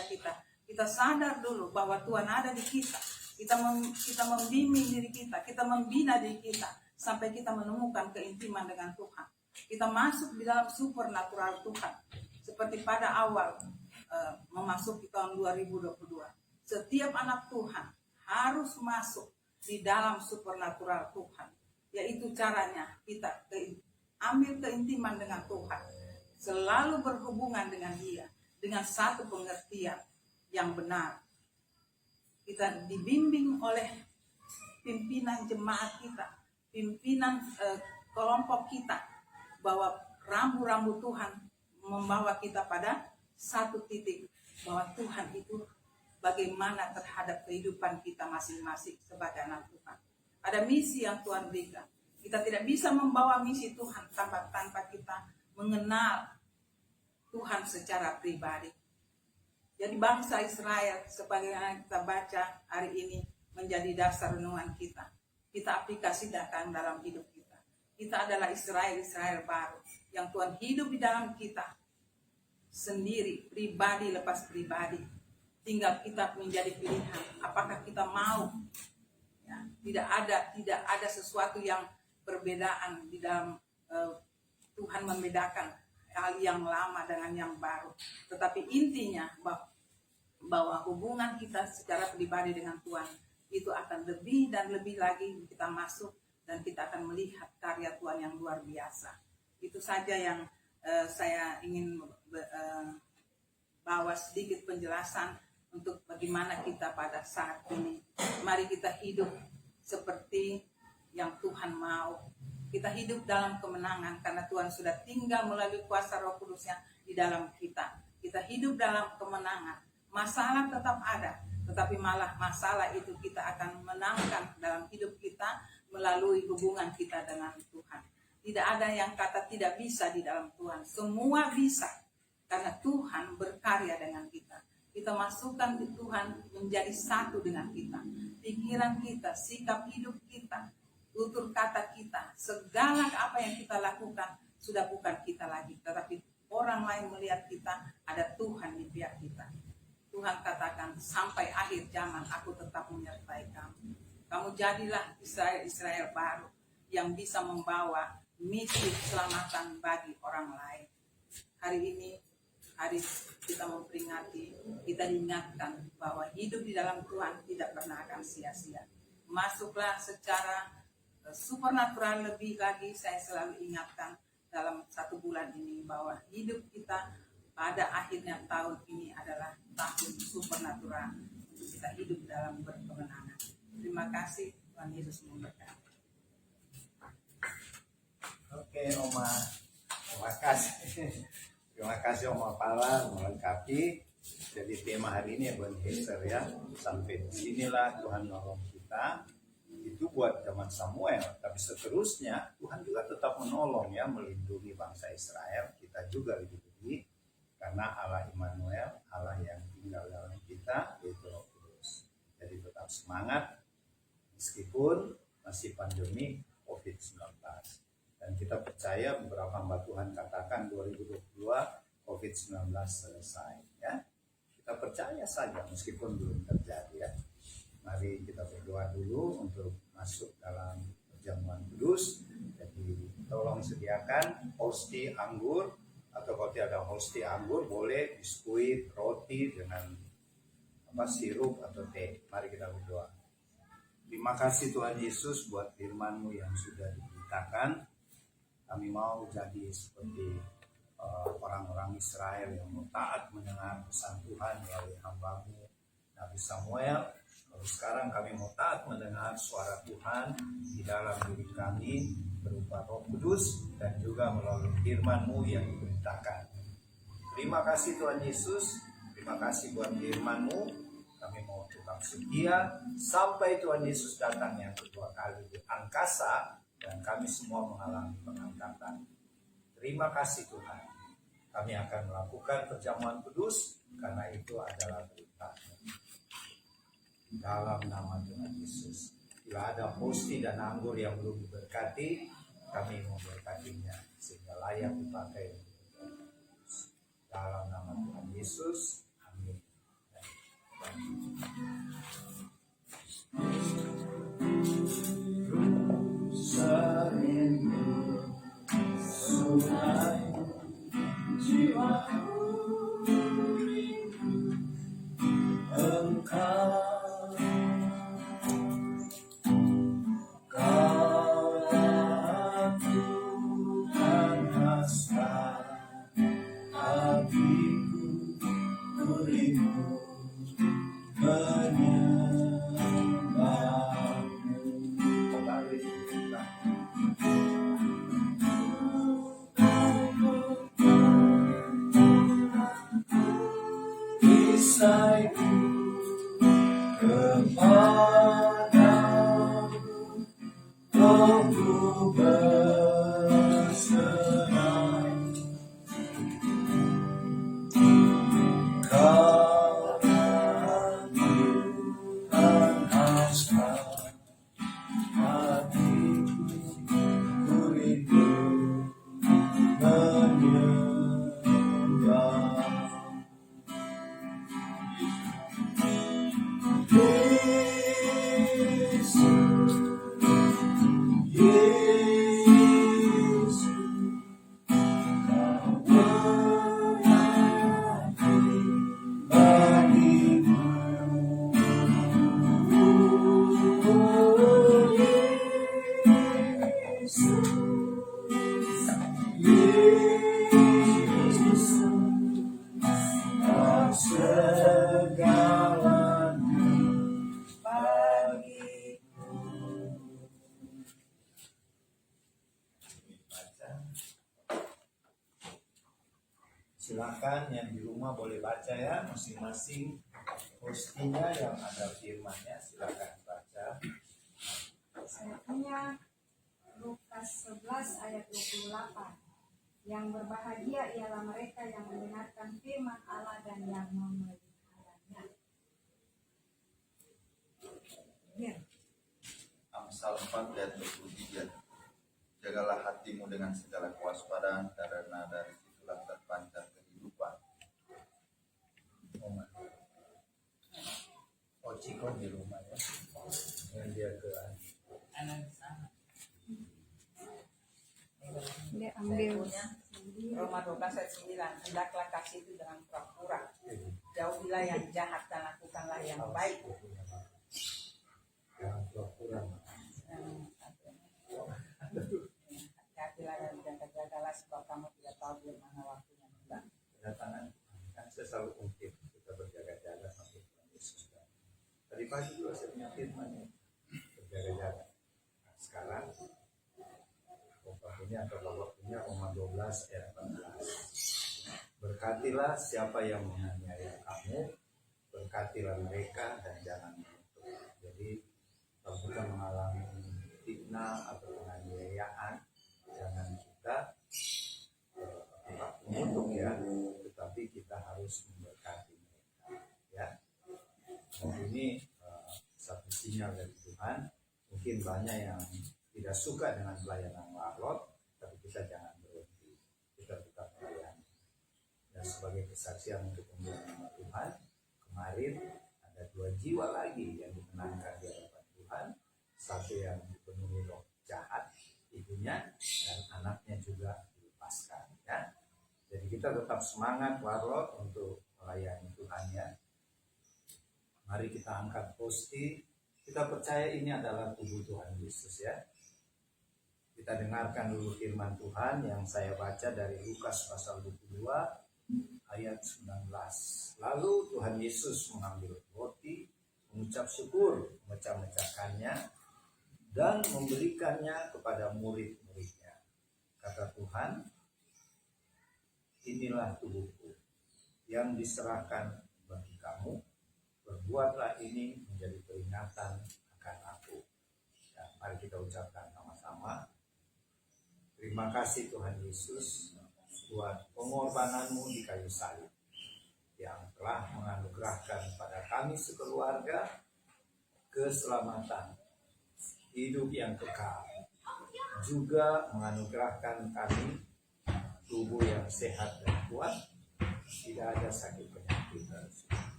kita. Kita sadar dulu bahwa Tuhan ada di kita. Kita membimbing diri kita membina diri kita sampai kita menemukan keintiman dengan Tuhan. Kita masuk di dalam supernatural Tuhan. Seperti pada awal memasuki tahun 2022. Setiap anak Tuhan harus masuk di dalam supernatural Tuhan. Yaitu caranya kita ambil keintiman dengan Tuhan. Selalu berhubungan dengan Dia. Dengan satu pengertian yang benar. Kita dibimbing oleh pimpinan jemaat kita. Pimpinan kelompok kita. Bahwa rambu-rambu Tuhan membawa kita pada satu titik bahwa Tuhan itu bagaimana terhadap kehidupan kita masing-masing sebagai anak Tuhan. Ada misi yang Tuhan berikan. Kita tidak bisa membawa misi Tuhan tanpa kita mengenal Tuhan secara pribadi. Jadi bangsa Israel sebagaimana kita baca hari ini menjadi dasar renungan kita. Kita aplikasikan dalam hidup kita. Kita adalah Israel baru yang Tuhan hidup di dalam kita. Sendiri, pribadi lepas pribadi. Tinggal kita menjadi pilihan. Apakah kita mau? Ya, tidak ada sesuatu yang perbedaan di dalam Tuhan membedakan hal yang lama dengan yang baru. Tetapi intinya bahwa hubungan kita secara pribadi dengan Tuhan itu akan lebih dan lebih lagi kita masuk dan kita akan melihat karya Tuhan yang luar biasa. Itu saja yang saya ingin bawa sedikit penjelasan untuk bagaimana kita pada saat ini. Mari kita hidup seperti yang Tuhan mau. Kita hidup dalam kemenangan karena Tuhan sudah tinggal melalui kuasa Roh Kudusnya di dalam kita. Kita hidup dalam kemenangan. Masalah tetap ada, tetapi malah masalah itu kita akan menangkan dalam hidup kita melalui hubungan kita dengan Tuhan. Tidak ada yang kata tidak bisa di dalam Tuhan. Semua bisa karena Tuhan berkarya dengan kita. Kita masukkan di Tuhan menjadi satu dengan kita. Pikiran kita, sikap hidup kita, tutur kata kita, segala apa yang kita lakukan sudah bukan kita lagi, tetapi orang lain melihat kita, ada Tuhan di pihak kita. Tuhan katakan, sampai akhir zaman aku tetap menyertai kamu. Kamu jadilah Israel baru yang bisa membawa misi keselamatan bagi orang lain. Hari ini, hari kita memperingati, kita diingatkan bahwa hidup di dalam Tuhan tidak pernah akan sia-sia. Masuklah secara supernatural lebih lagi, saya selalu ingatkan dalam 1 bulan ini bahwa hidup kita pada akhirnya tahun ini adalah tahun supernatural untuk kita hidup dalam berkemenangan. Terima kasih, Tuhan Yesus memberkati. Oke, Oma. Terima kasih. Terima kasih Oma Pala melengkapi. Jadi tema hari ini Ebenezer ya. Sampai disinilah Tuhan nolong kita. Itu buat zaman Samuel, tapi seterusnya Tuhan juga tetap menolong ya, melindungi bangsa Israel, kita juga dilindungi karena Allah Immanuel, Allah yang tinggal dalam kita, yaitu Roh Kudus. Jadi tetap semangat meskipun masih pandemi COVID-19. Dan kita percaya beberapa hamba Tuhan katakan 2022 COVID-19 selesai ya. Kita percaya saja meskipun belum terjadi ya. Mari kita berdoa dulu untuk masuk dalam perjamuan kudus. Jadi tolong sediakan hosti anggur, atau kalau tidak ada hosti anggur boleh biskuit, roti dengan sirup atau teh. Mari kita berdoa. Terima kasih Tuhan Yesus buat firman-Mu yang sudah diberitakan. Kami mau jadi seperti orang-orang Israel yang mau taat mendengar pesan Tuhan melalui hamba-Mu Nabi Samuel. Lalu sekarang kami mau taat mendengar suara Tuhan di dalam diri kami berupa Roh Kudus dan juga melalui firman-Mu yang diberitakan. Terima kasih Tuhan Yesus, terima kasih buat firman-Mu. Kami mau tetap setia sampai Tuhan Yesus datang yang kedua kali di angkasa dan kami semua mengalami pengangkatan. Terima kasih Tuhan. Kami akan melakukan perjamuan kudus karena itu adalah perintah-Mu. Dalam nama Tuhan Yesus. Bila ada hosti dan anggur yang belum diberkati, kami memberkatinya sehingga layak dipakai. Dalam nama Tuhan Yesus. Amin. Serindu sungai jiwaku rindu Engkau. Silakan yang di rumah boleh baca ya masing-masing Mestinya yang ada firmannya silakan baca. Saya punya Lukas 11 ayat 28. Yang berbahagia ialah mereka yang mendengarkan firman Allah dan yang memeliharanya. Ya. Amsal 4 ayat 23. Jagalah hatimu dengan segala kewaspadaan, karena dari situlah terpancar kehidupan. Oh, Ciko di rumah ya. Yang dia ke Anak sana. Dia ambil Roma 12 ayat 9. Hendaklah kasih itu dengan pura-pura. Jauhilah yang jahat dan lakukanlah yang baik. yang pura-pura. Hati-hatilah dan jaga-jagalah sebab kamu tidak tahu di mana waktunya tiba. Kedatangan kan saya selalu ungkit kita berjaga-jaga sampai Tuhan Yesus. Tadi pagi juga saya punya firman ya, berjaga-jaga. Nah, sekarang ini adalah waktunya Roma 12 ayat 14. Berkatilah siapa yang menganiaya kamu, berkatilah mereka dan jangan mengutuk. Jadi kalau kita mengalami fitnah atau penganiayaan, jangan kita mengutuk ya, tetapi kita harus memberkati mereka ya. Dan ini satu sinyal dari Tuhan. Mungkin banyak yang tidak suka dengan pelayanan warlot, tapi kita jangan berhenti, kita tetap melayani. Dan sebagai kesaksian untuk kemuliaan nama Tuhan, kemarin ada 2 jiwa lagi yang dimenangkan di hadapan Tuhan. Satu yang dipenuhi roh jahat, ibunya, dan anaknya juga dilepaskan ya. Jadi kita tetap semangat warlot untuk melayani Tuhan ya. Mari kita angkat posti. Kita percaya ini adalah tubuh Tuhan Yesus ya. Kita dengarkan dulu firman Tuhan yang saya baca dari Lukas pasal 22 ayat 19. Lalu Tuhan Yesus mengambil roti, mengucap syukur, memecah-mecahkannya, dan memberikannya kepada murid-muridnya. Kata Tuhan, inilah tubuhku yang diserahkan bagi kamu. Berbuatlah ini menjadi peringatan akan aku. Ya, mari kita ucapkan sama-sama. Terima kasih Tuhan Yesus buat pengorbananmu di kayu salib yang telah menganugerahkan pada kami sekeluarga keselamatan, hidup yang kekal, juga menganugerahkan kami tubuh yang sehat dan kuat, tidak ada sakit penyakit,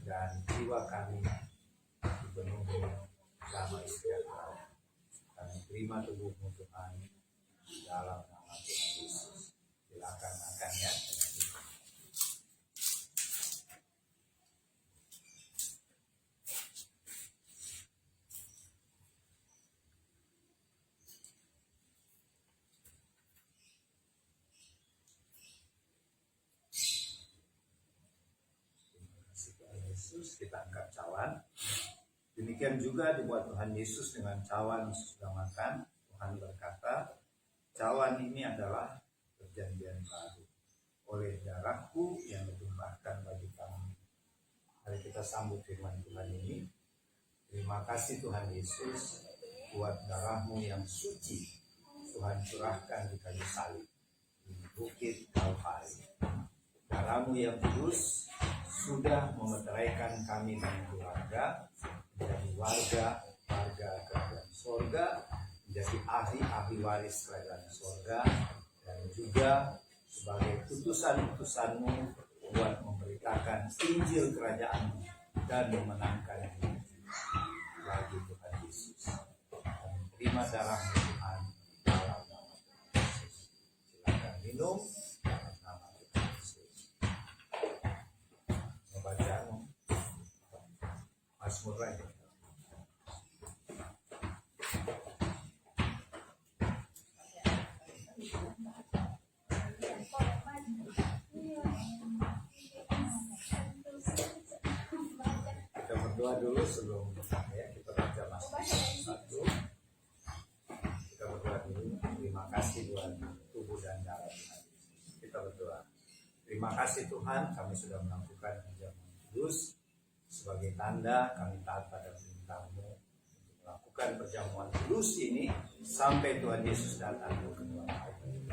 dan jiwa kami dipenuhi damai sejahtera. Kami terima tubuhmu Tuhan dalam nama Tuhan Yesus. Silakan makannya. Yesus, kita angkat cawan. Demikian juga dibuat Tuhan Yesus dengan cawan sesudah makan. Tuhan berkata, cawan ini adalah perjanjian baru oleh darahku yang ditumpahkan bagi kamu. Mari kita sambut firman Tuhan ini. Terima kasih Tuhan Yesus buat darahmu yang suci Tuhan curahkan di kayu salib di bukit Kalvari. Darahmu yang kudus sudah memeteraikan kami dan keluarga menjadi warga kerajaan sorga, menjadi ahli waris kerajaan sorga, dan juga sebagai utusan-utusanmu buat memberitakan Injil kerajaan dan memenangkan hidup bagi Tuhan Yesus. Dan terima darahmu Tuhan dalam nama Tuhan Yesus. Silakan minum dalam nama Tuhan Yesus. Membaca Mazmur lain. Kita berdoa dulu sebelum ya, kita baca Mazmur 1. Kita berdoa dulu. Terima kasih buat tubuh dan darah Tuhan Yesus. Kita berdoa. Terima kasih Tuhan, kami sudah melakukan perjamuan kudus Sebagai tanda kami taat pada perintah-Mu untuk melakukan perjamuan kudus ini sampai Tuhan Yesus datang kedua kali.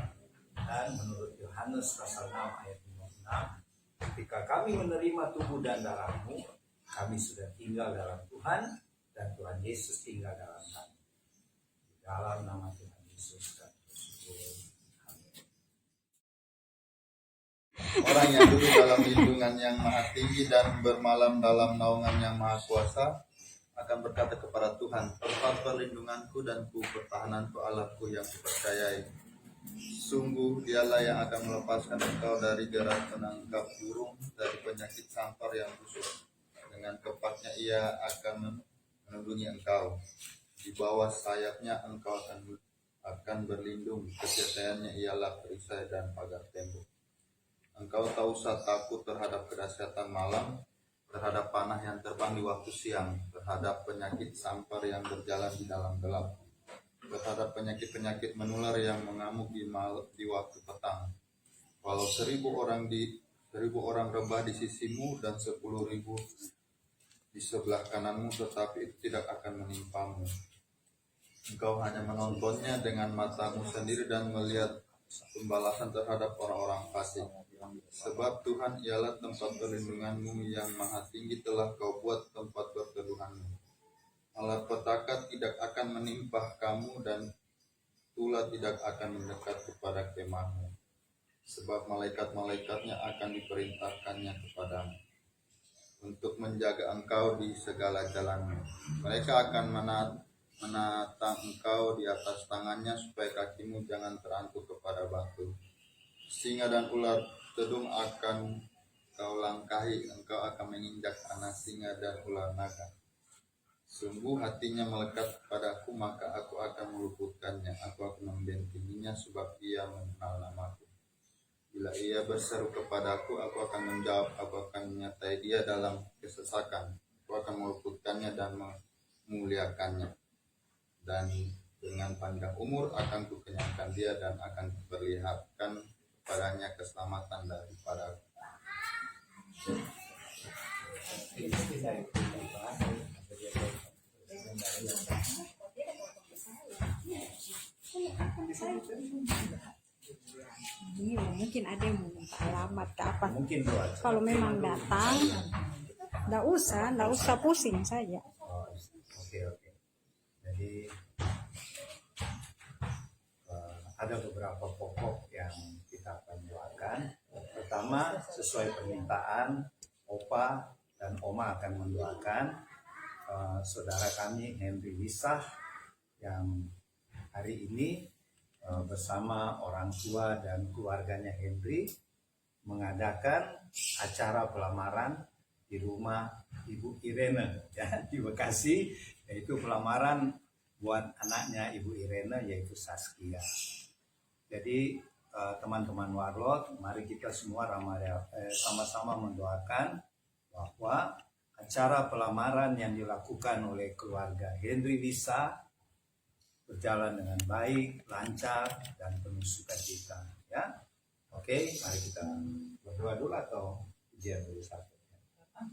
Dan menurut Yohanes pasal 6 ayat 56, ketika kami menerima tubuh dan darah-Mu, kami sudah tinggal dalam Tuhan dan Tuhan Yesus tinggal dalam kami. Di dalam nama Tuhan Yesus kami bersyukur. Amin. Orang yang duduk dalam lindungan yang maha tinggi dan bermalam dalam naungan yang maha kuasa akan berkata kepada Tuhan, tempat perlindunganku dan pertahananku, Allahku yang kupercayai. Sungguh dialah yang akan melepaskan engkau dari gerak penangkap burung, dari penyakit sampar yang busuk. Dengan kepaknya ia akan melindungi engkau. Di bawah sayapnya engkau akan berlindung. Kesehatannya ialah perisai dan pagar tembok. Engkau tak usah takut terhadap kedahsyatan malam, terhadap panah yang terbang di waktu siang, terhadap penyakit sampar yang berjalan di dalam gelap, terhadap penyakit-penyakit menular yang mengamuk di waktu petang. Walau 1.000 orang rebah di sisimu dan 10.000 di sebelah kananmu, tetapi itu tidak akan menimpamu. Engkau hanya menontonnya dengan matamu sendiri dan melihat pembalasan terhadap orang-orang fasik. Sebab Tuhan ialah tempat perlindunganmu, yang maha tinggi telah kau buat tempat berteduhanmu. Allah petaka tidak akan menimpa kamu dan tulah tidak akan mendekat kepada kemahmu. Sebab malaikat-malaikatnya akan diperintahkannya kepadamu untuk menjaga engkau di segala jalanmu. Mereka akan menatang engkau di atas tangannya supaya kakimu jangan terantuk kepada batu. Singa dan ular tedung akan kau langkahi, engkau akan menginjak anak singa dan ular naga. Sungguh hatinya melekat kepadaku, maka aku akan meluputkannya. Aku akan membentenginya sebab ia mengenal namaku. Bila ia berseru kepadaku, aku akan menjawab. Aku akan menyertai dia dalam kesesakan. Aku akan meluputkannya dan memuliakannya. Dan dengan panjang umur akan kukenyangkan dia dan akan kuperlihatkan kepadanya keselamatan daripadaku. Iya, mungkin ada yang mau minta alamat ke apa. Mungkin doa. Kalau memang datang, nggak usah pusing saja. Oh, oke. Jadi ada beberapa pokok yang kita akan doakan. Pertama, sesuai permintaan, Opa dan Oma akan mendoakan saudara kami Henry Wisah yang hari ini bersama orang tua dan keluarganya Henry mengadakan acara pelamaran di rumah Ibu Irene ya, di Bekasi, yaitu pelamaran buat anaknya Ibu Irene yaitu Saskia. Jadi teman-teman Warlot, mari kita semua sama-sama mendoakan bahwa acara pelamaran yang dilakukan oleh keluarga Henry Wisah berjalan dengan baik, lancar, dan penuh sukacita. Ya, oke, mari kita berdoa dulu atau pujian dulu satu.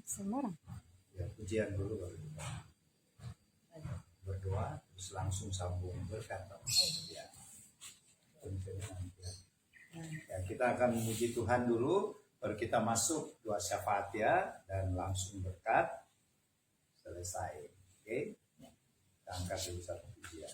Sembarang. Ya, pujian dulu baru kita berdoa, terus langsung sambung berkat. Ya. Ya, kita akan memuji Tuhan dulu, baru kita masuk doa syafaat ya, dan langsung berkat selesai. Oke, kita angkat dulu satu pujian.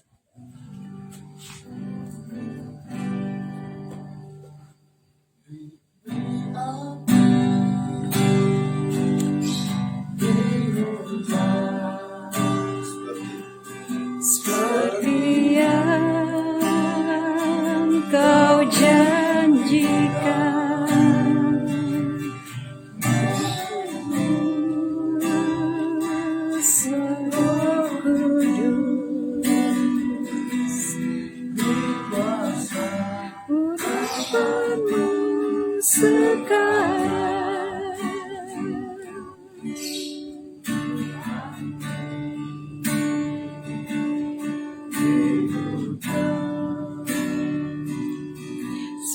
Seperti yang kau janjikan, Roh Kudus, urapanmu sekarang.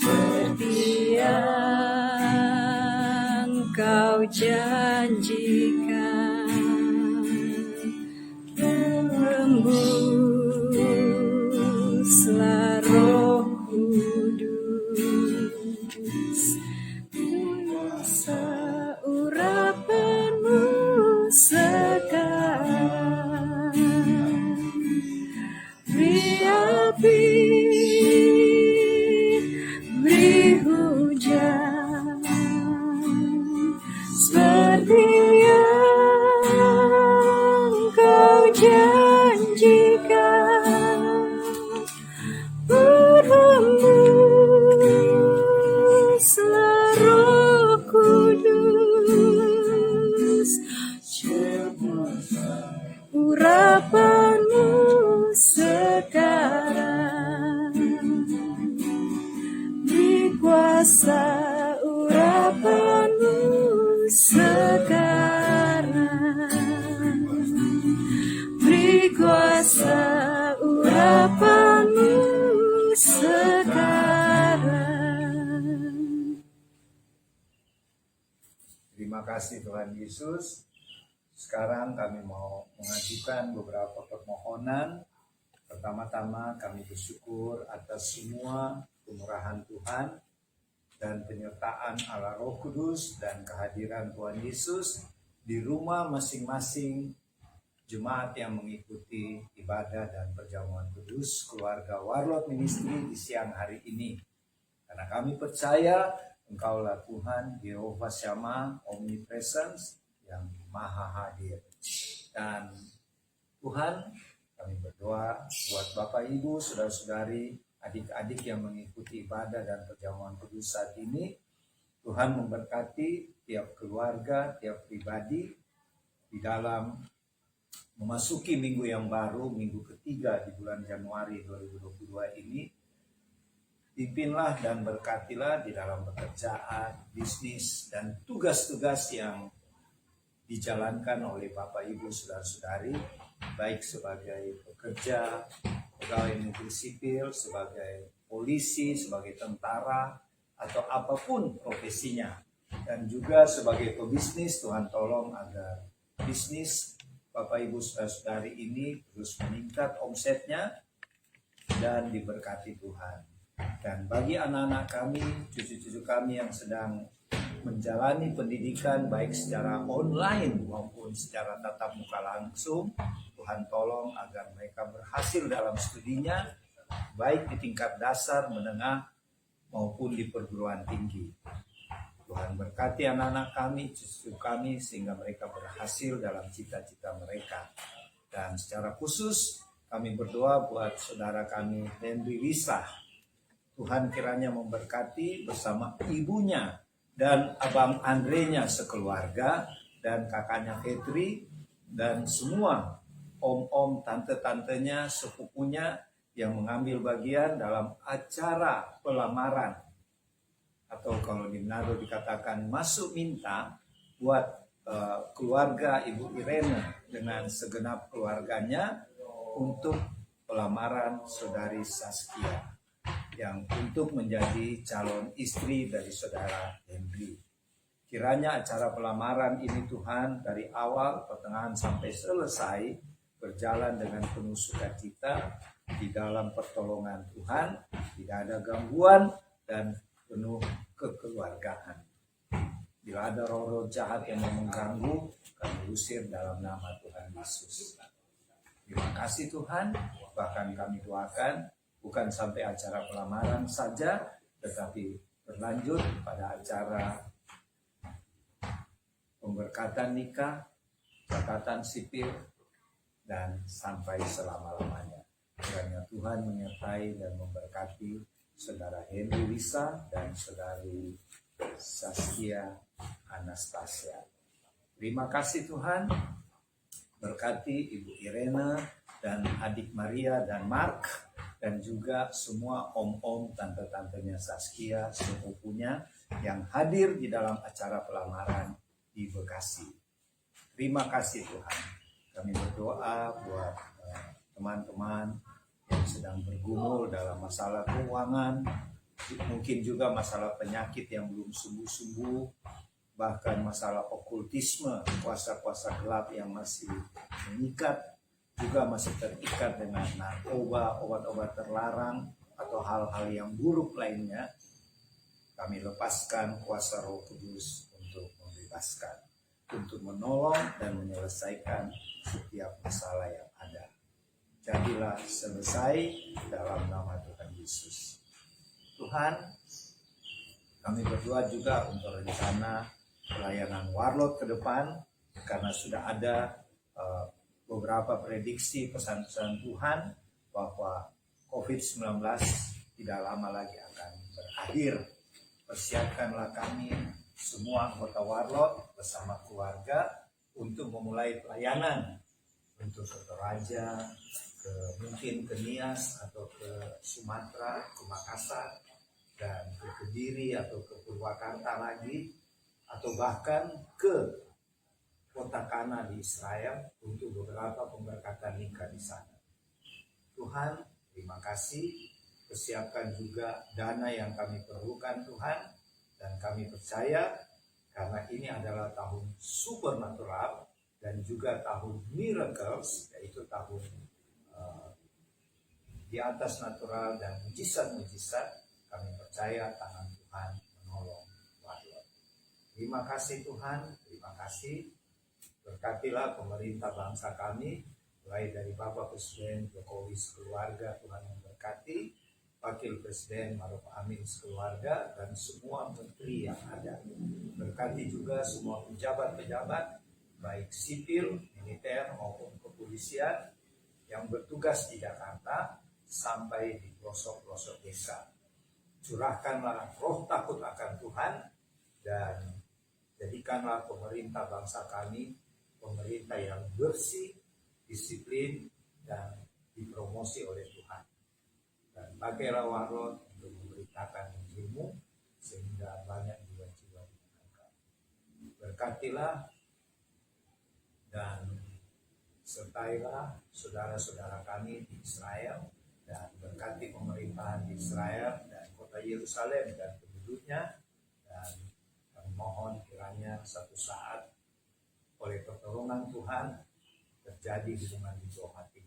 Seperti yang kau janjikan, api, beri hujan, seperti yang kau janjikan. Berhembuslah Roh Kudus, urapanmu sekarang, beri kuasa urapanmu sekarang, beri kuasa urapanmu sekarang. Terima kasih Tuhan Yesus. Sekarang kami mau mengajukan beberapa permohonan. Pertama-tama kami bersyukur atas semua kemurahan Tuhan dan penyertaan Allah Roh Kudus dan kehadiran Tuhan Yesus di rumah masing-masing jemaat yang mengikuti ibadah dan perjamuan kudus keluarga Warlord Ministry di siang hari ini. Karena kami percaya Engkaulah Tuhan Yehova Shammah Omnipresence yang maha hadir. Dan Tuhan, kami berdoa buat Bapak Ibu, saudara-saudari, adik-adik yang mengikuti ibadah dan perjamuan kudus saat ini. Tuhan memberkati tiap keluarga, tiap pribadi di dalam memasuki minggu yang baru, minggu ketiga di bulan Januari 2022 ini. Pimpinlah dan berkatilah di dalam pekerjaan, bisnis, dan tugas-tugas yang dijalankan oleh Bapak Ibu saudara-saudari, baik sebagai pekerja, pegawai negeri sipil, sebagai polisi, sebagai tentara, atau apapun profesinya. Dan juga sebagai pebisnis, Tuhan tolong agar bisnis Bapak Ibu saudara-saudari ini terus meningkat omsetnya dan diberkati Tuhan. Dan bagi anak-anak kami, cucu-cucu kami yang sedang menjalani pendidikan baik secara online maupun secara tatap muka langsung, Tuhan tolong agar mereka berhasil dalam studinya, baik di tingkat dasar, menengah, maupun di perguruan tinggi. Tuhan berkati anak-anak kami, cucu kami, sehingga mereka berhasil dalam cita-cita mereka. Dan secara khusus, kami berdoa buat saudara kami, Henry Wisah. Tuhan kiranya memberkati bersama ibunya dan abang Andrenya sekeluarga, dan kakaknya Fitri, dan semua om-om, tante-tantenya, sepupunya yang mengambil bagian dalam acara pelamaran. Atau kalau di Manado dikatakan masuk minta buat keluarga Ibu Irene dengan segenap keluarganya untuk pelamaran saudari Saskia yang untuk menjadi calon istri dari saudara Henry. Kiranya acara pelamaran ini Tuhan dari awal, pertengahan sampai selesai berjalan dengan penuh sukacita di dalam pertolongan Tuhan, tidak ada gangguan dan penuh kekeluargaan. Bila ada roh-roh jahat yang mau mengganggu, kami usir dalam nama Tuhan Yesus. Terima kasih Tuhan, bahkan kami doakan bukan sampai acara pelamaran saja, tetapi berlanjut pada acara pemberkatan nikah, catatan sipil, dan sampai selama-lamanya. Kiranya Tuhan menyertai dan memberkati saudara Henry Wisa dan saudari Saskia Anastasia. Terima kasih Tuhan, berkati Ibu Irena dan adik Maria dan Mark, dan juga semua om-om, tante-tantenya Saskia, sepupunya yang hadir di dalam acara pelamaran di Bekasi. Terima kasih Tuhan. Kami berdoa buat teman-teman yang sedang bergumul dalam masalah keuangan, mungkin juga masalah penyakit yang belum sembuh-sembuh, bahkan masalah okultisme, kuasa-kuasa gelap yang masih mengikat, juga masih terikat dengan narkoba, obat-obat terlarang, atau hal-hal yang buruk lainnya. Kami lepaskan kuasa Roh Kudus untuk membebaskan, untuk menolong dan menyelesaikan setiap masalah yang ada. Jadilah berkatilah selesai dalam nama Tuhan Yesus. Tuhan, kami berdoa juga untuk rencana pelayanan Warlot ke depan, karena sudah ada beberapa prediksi pesan-pesan Tuhan bahwa COVID-19 tidak lama lagi akan berakhir. Persiapkanlah kami semua anggota Warlot bersama keluarga untuk memulai pelayanan untuk ke Toraja, mungkin ke Nias atau ke Sumatera, ke Makassar, dan ke Kediri atau ke Purwakarta lagi, atau bahkan ke kota Kana di Israel untuk beberapa pemberkatan nikah di sana. Tuhan, terima kasih. Persiapkan juga dana yang kami perlukan Tuhan, dan kami percaya karena ini adalah tahun supernatural dan juga tahun miracles, yaitu tahun di atas natural dan mujizat-mujizat. Kami percaya tangan Tuhan menolong Warlot. Terima kasih Tuhan, terima kasih. Berkatilah pemerintah bangsa kami, mulai dari Bapak Presiden Jokowi sekeluarga, Tuhan memberkati, Wakil Presiden Maruf Amin sekeluarga, dan semua menteri yang ada. Berkati juga semua pejabat-pejabat, baik sipil, militer maupun kepolisian yang bertugas di Jakarta sampai di pelosok-pelosok desa. Curahkanlah roh takut akan Tuhan dan jadikanlah pemerintah bangsa kami pemerintah yang bersih, disiplin, dan dipromosi oleh Tuhan. Dan pakailah Warlot untuk memberitakan Injil-Mu sehingga banyak jiwa-jiwa dimenangkan. Berkatilah dan sertailah saudara-saudara kami di Israel, dan berkati pemerintahan di Israel dan kota Yerusalem dan penduduknya, dan kami mohon kiranya satu saat oleh pertolongan Tuhan terjadi hubungan diplomatik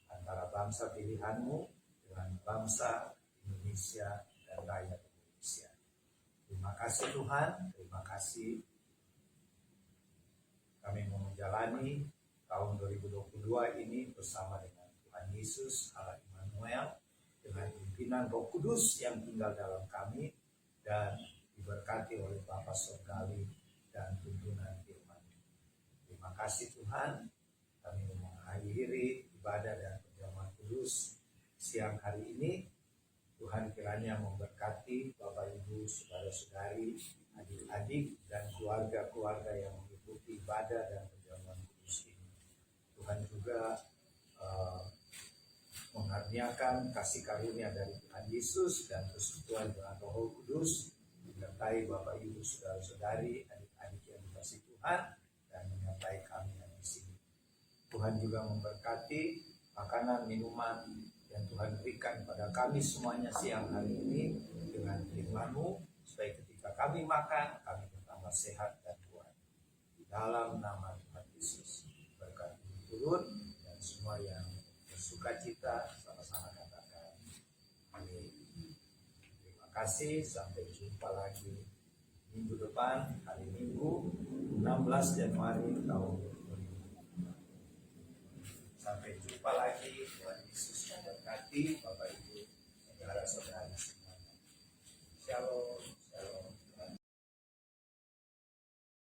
antara bangsa pilihan-Mu dengan bangsa Indonesia dan rakyat Indonesia. Terima kasih Tuhan, terima kasih. Kami mau menjalani tahun 2022 ini bersama dengan Tuhan Yesus, Allah Immanuel, dengan pimpinan Roh Kudus yang tinggal dalam kami dan diberkati oleh Bapa Surgawi dan tuntunan firman. Terima kasih Tuhan, kami mengakhiri ibadah dan perjamuan kudus siang hari ini. Tuhan kiranya memberkati Bapak Ibu, saudara-saudari, adik-adik, dan keluarga-keluarga yang mengikuti ibadah dan perjamuan kudus ini. Tuhan juga mengaruniakan kasih karunia dari Tuhan Yesus dan persekutuan dengan Roh Kudus menyertai Bapak Ibu, saudara-saudari, adik-adik yang dikasihi Tuhan, dan menyertai kami yang di sini. Tuhan juga memberkati makanan, minuman yang Tuhan berikan pada kami semuanya siang hari ini dengan firman-Mu, supaya ketika kami makan, kami bertambah sehat dan kuat. Di dalam nama Tuhan Yesus, berkat turun, dan semua yang bersuka cita sama-sama katakan amin. Terima kasih, sampai jumpa lagi minggu depan, hari Minggu 16 Januari tahun 2020. Sampai jumpa lagi. Tuhan Yesus memberkati Bapak Ibu, saudara-saudara.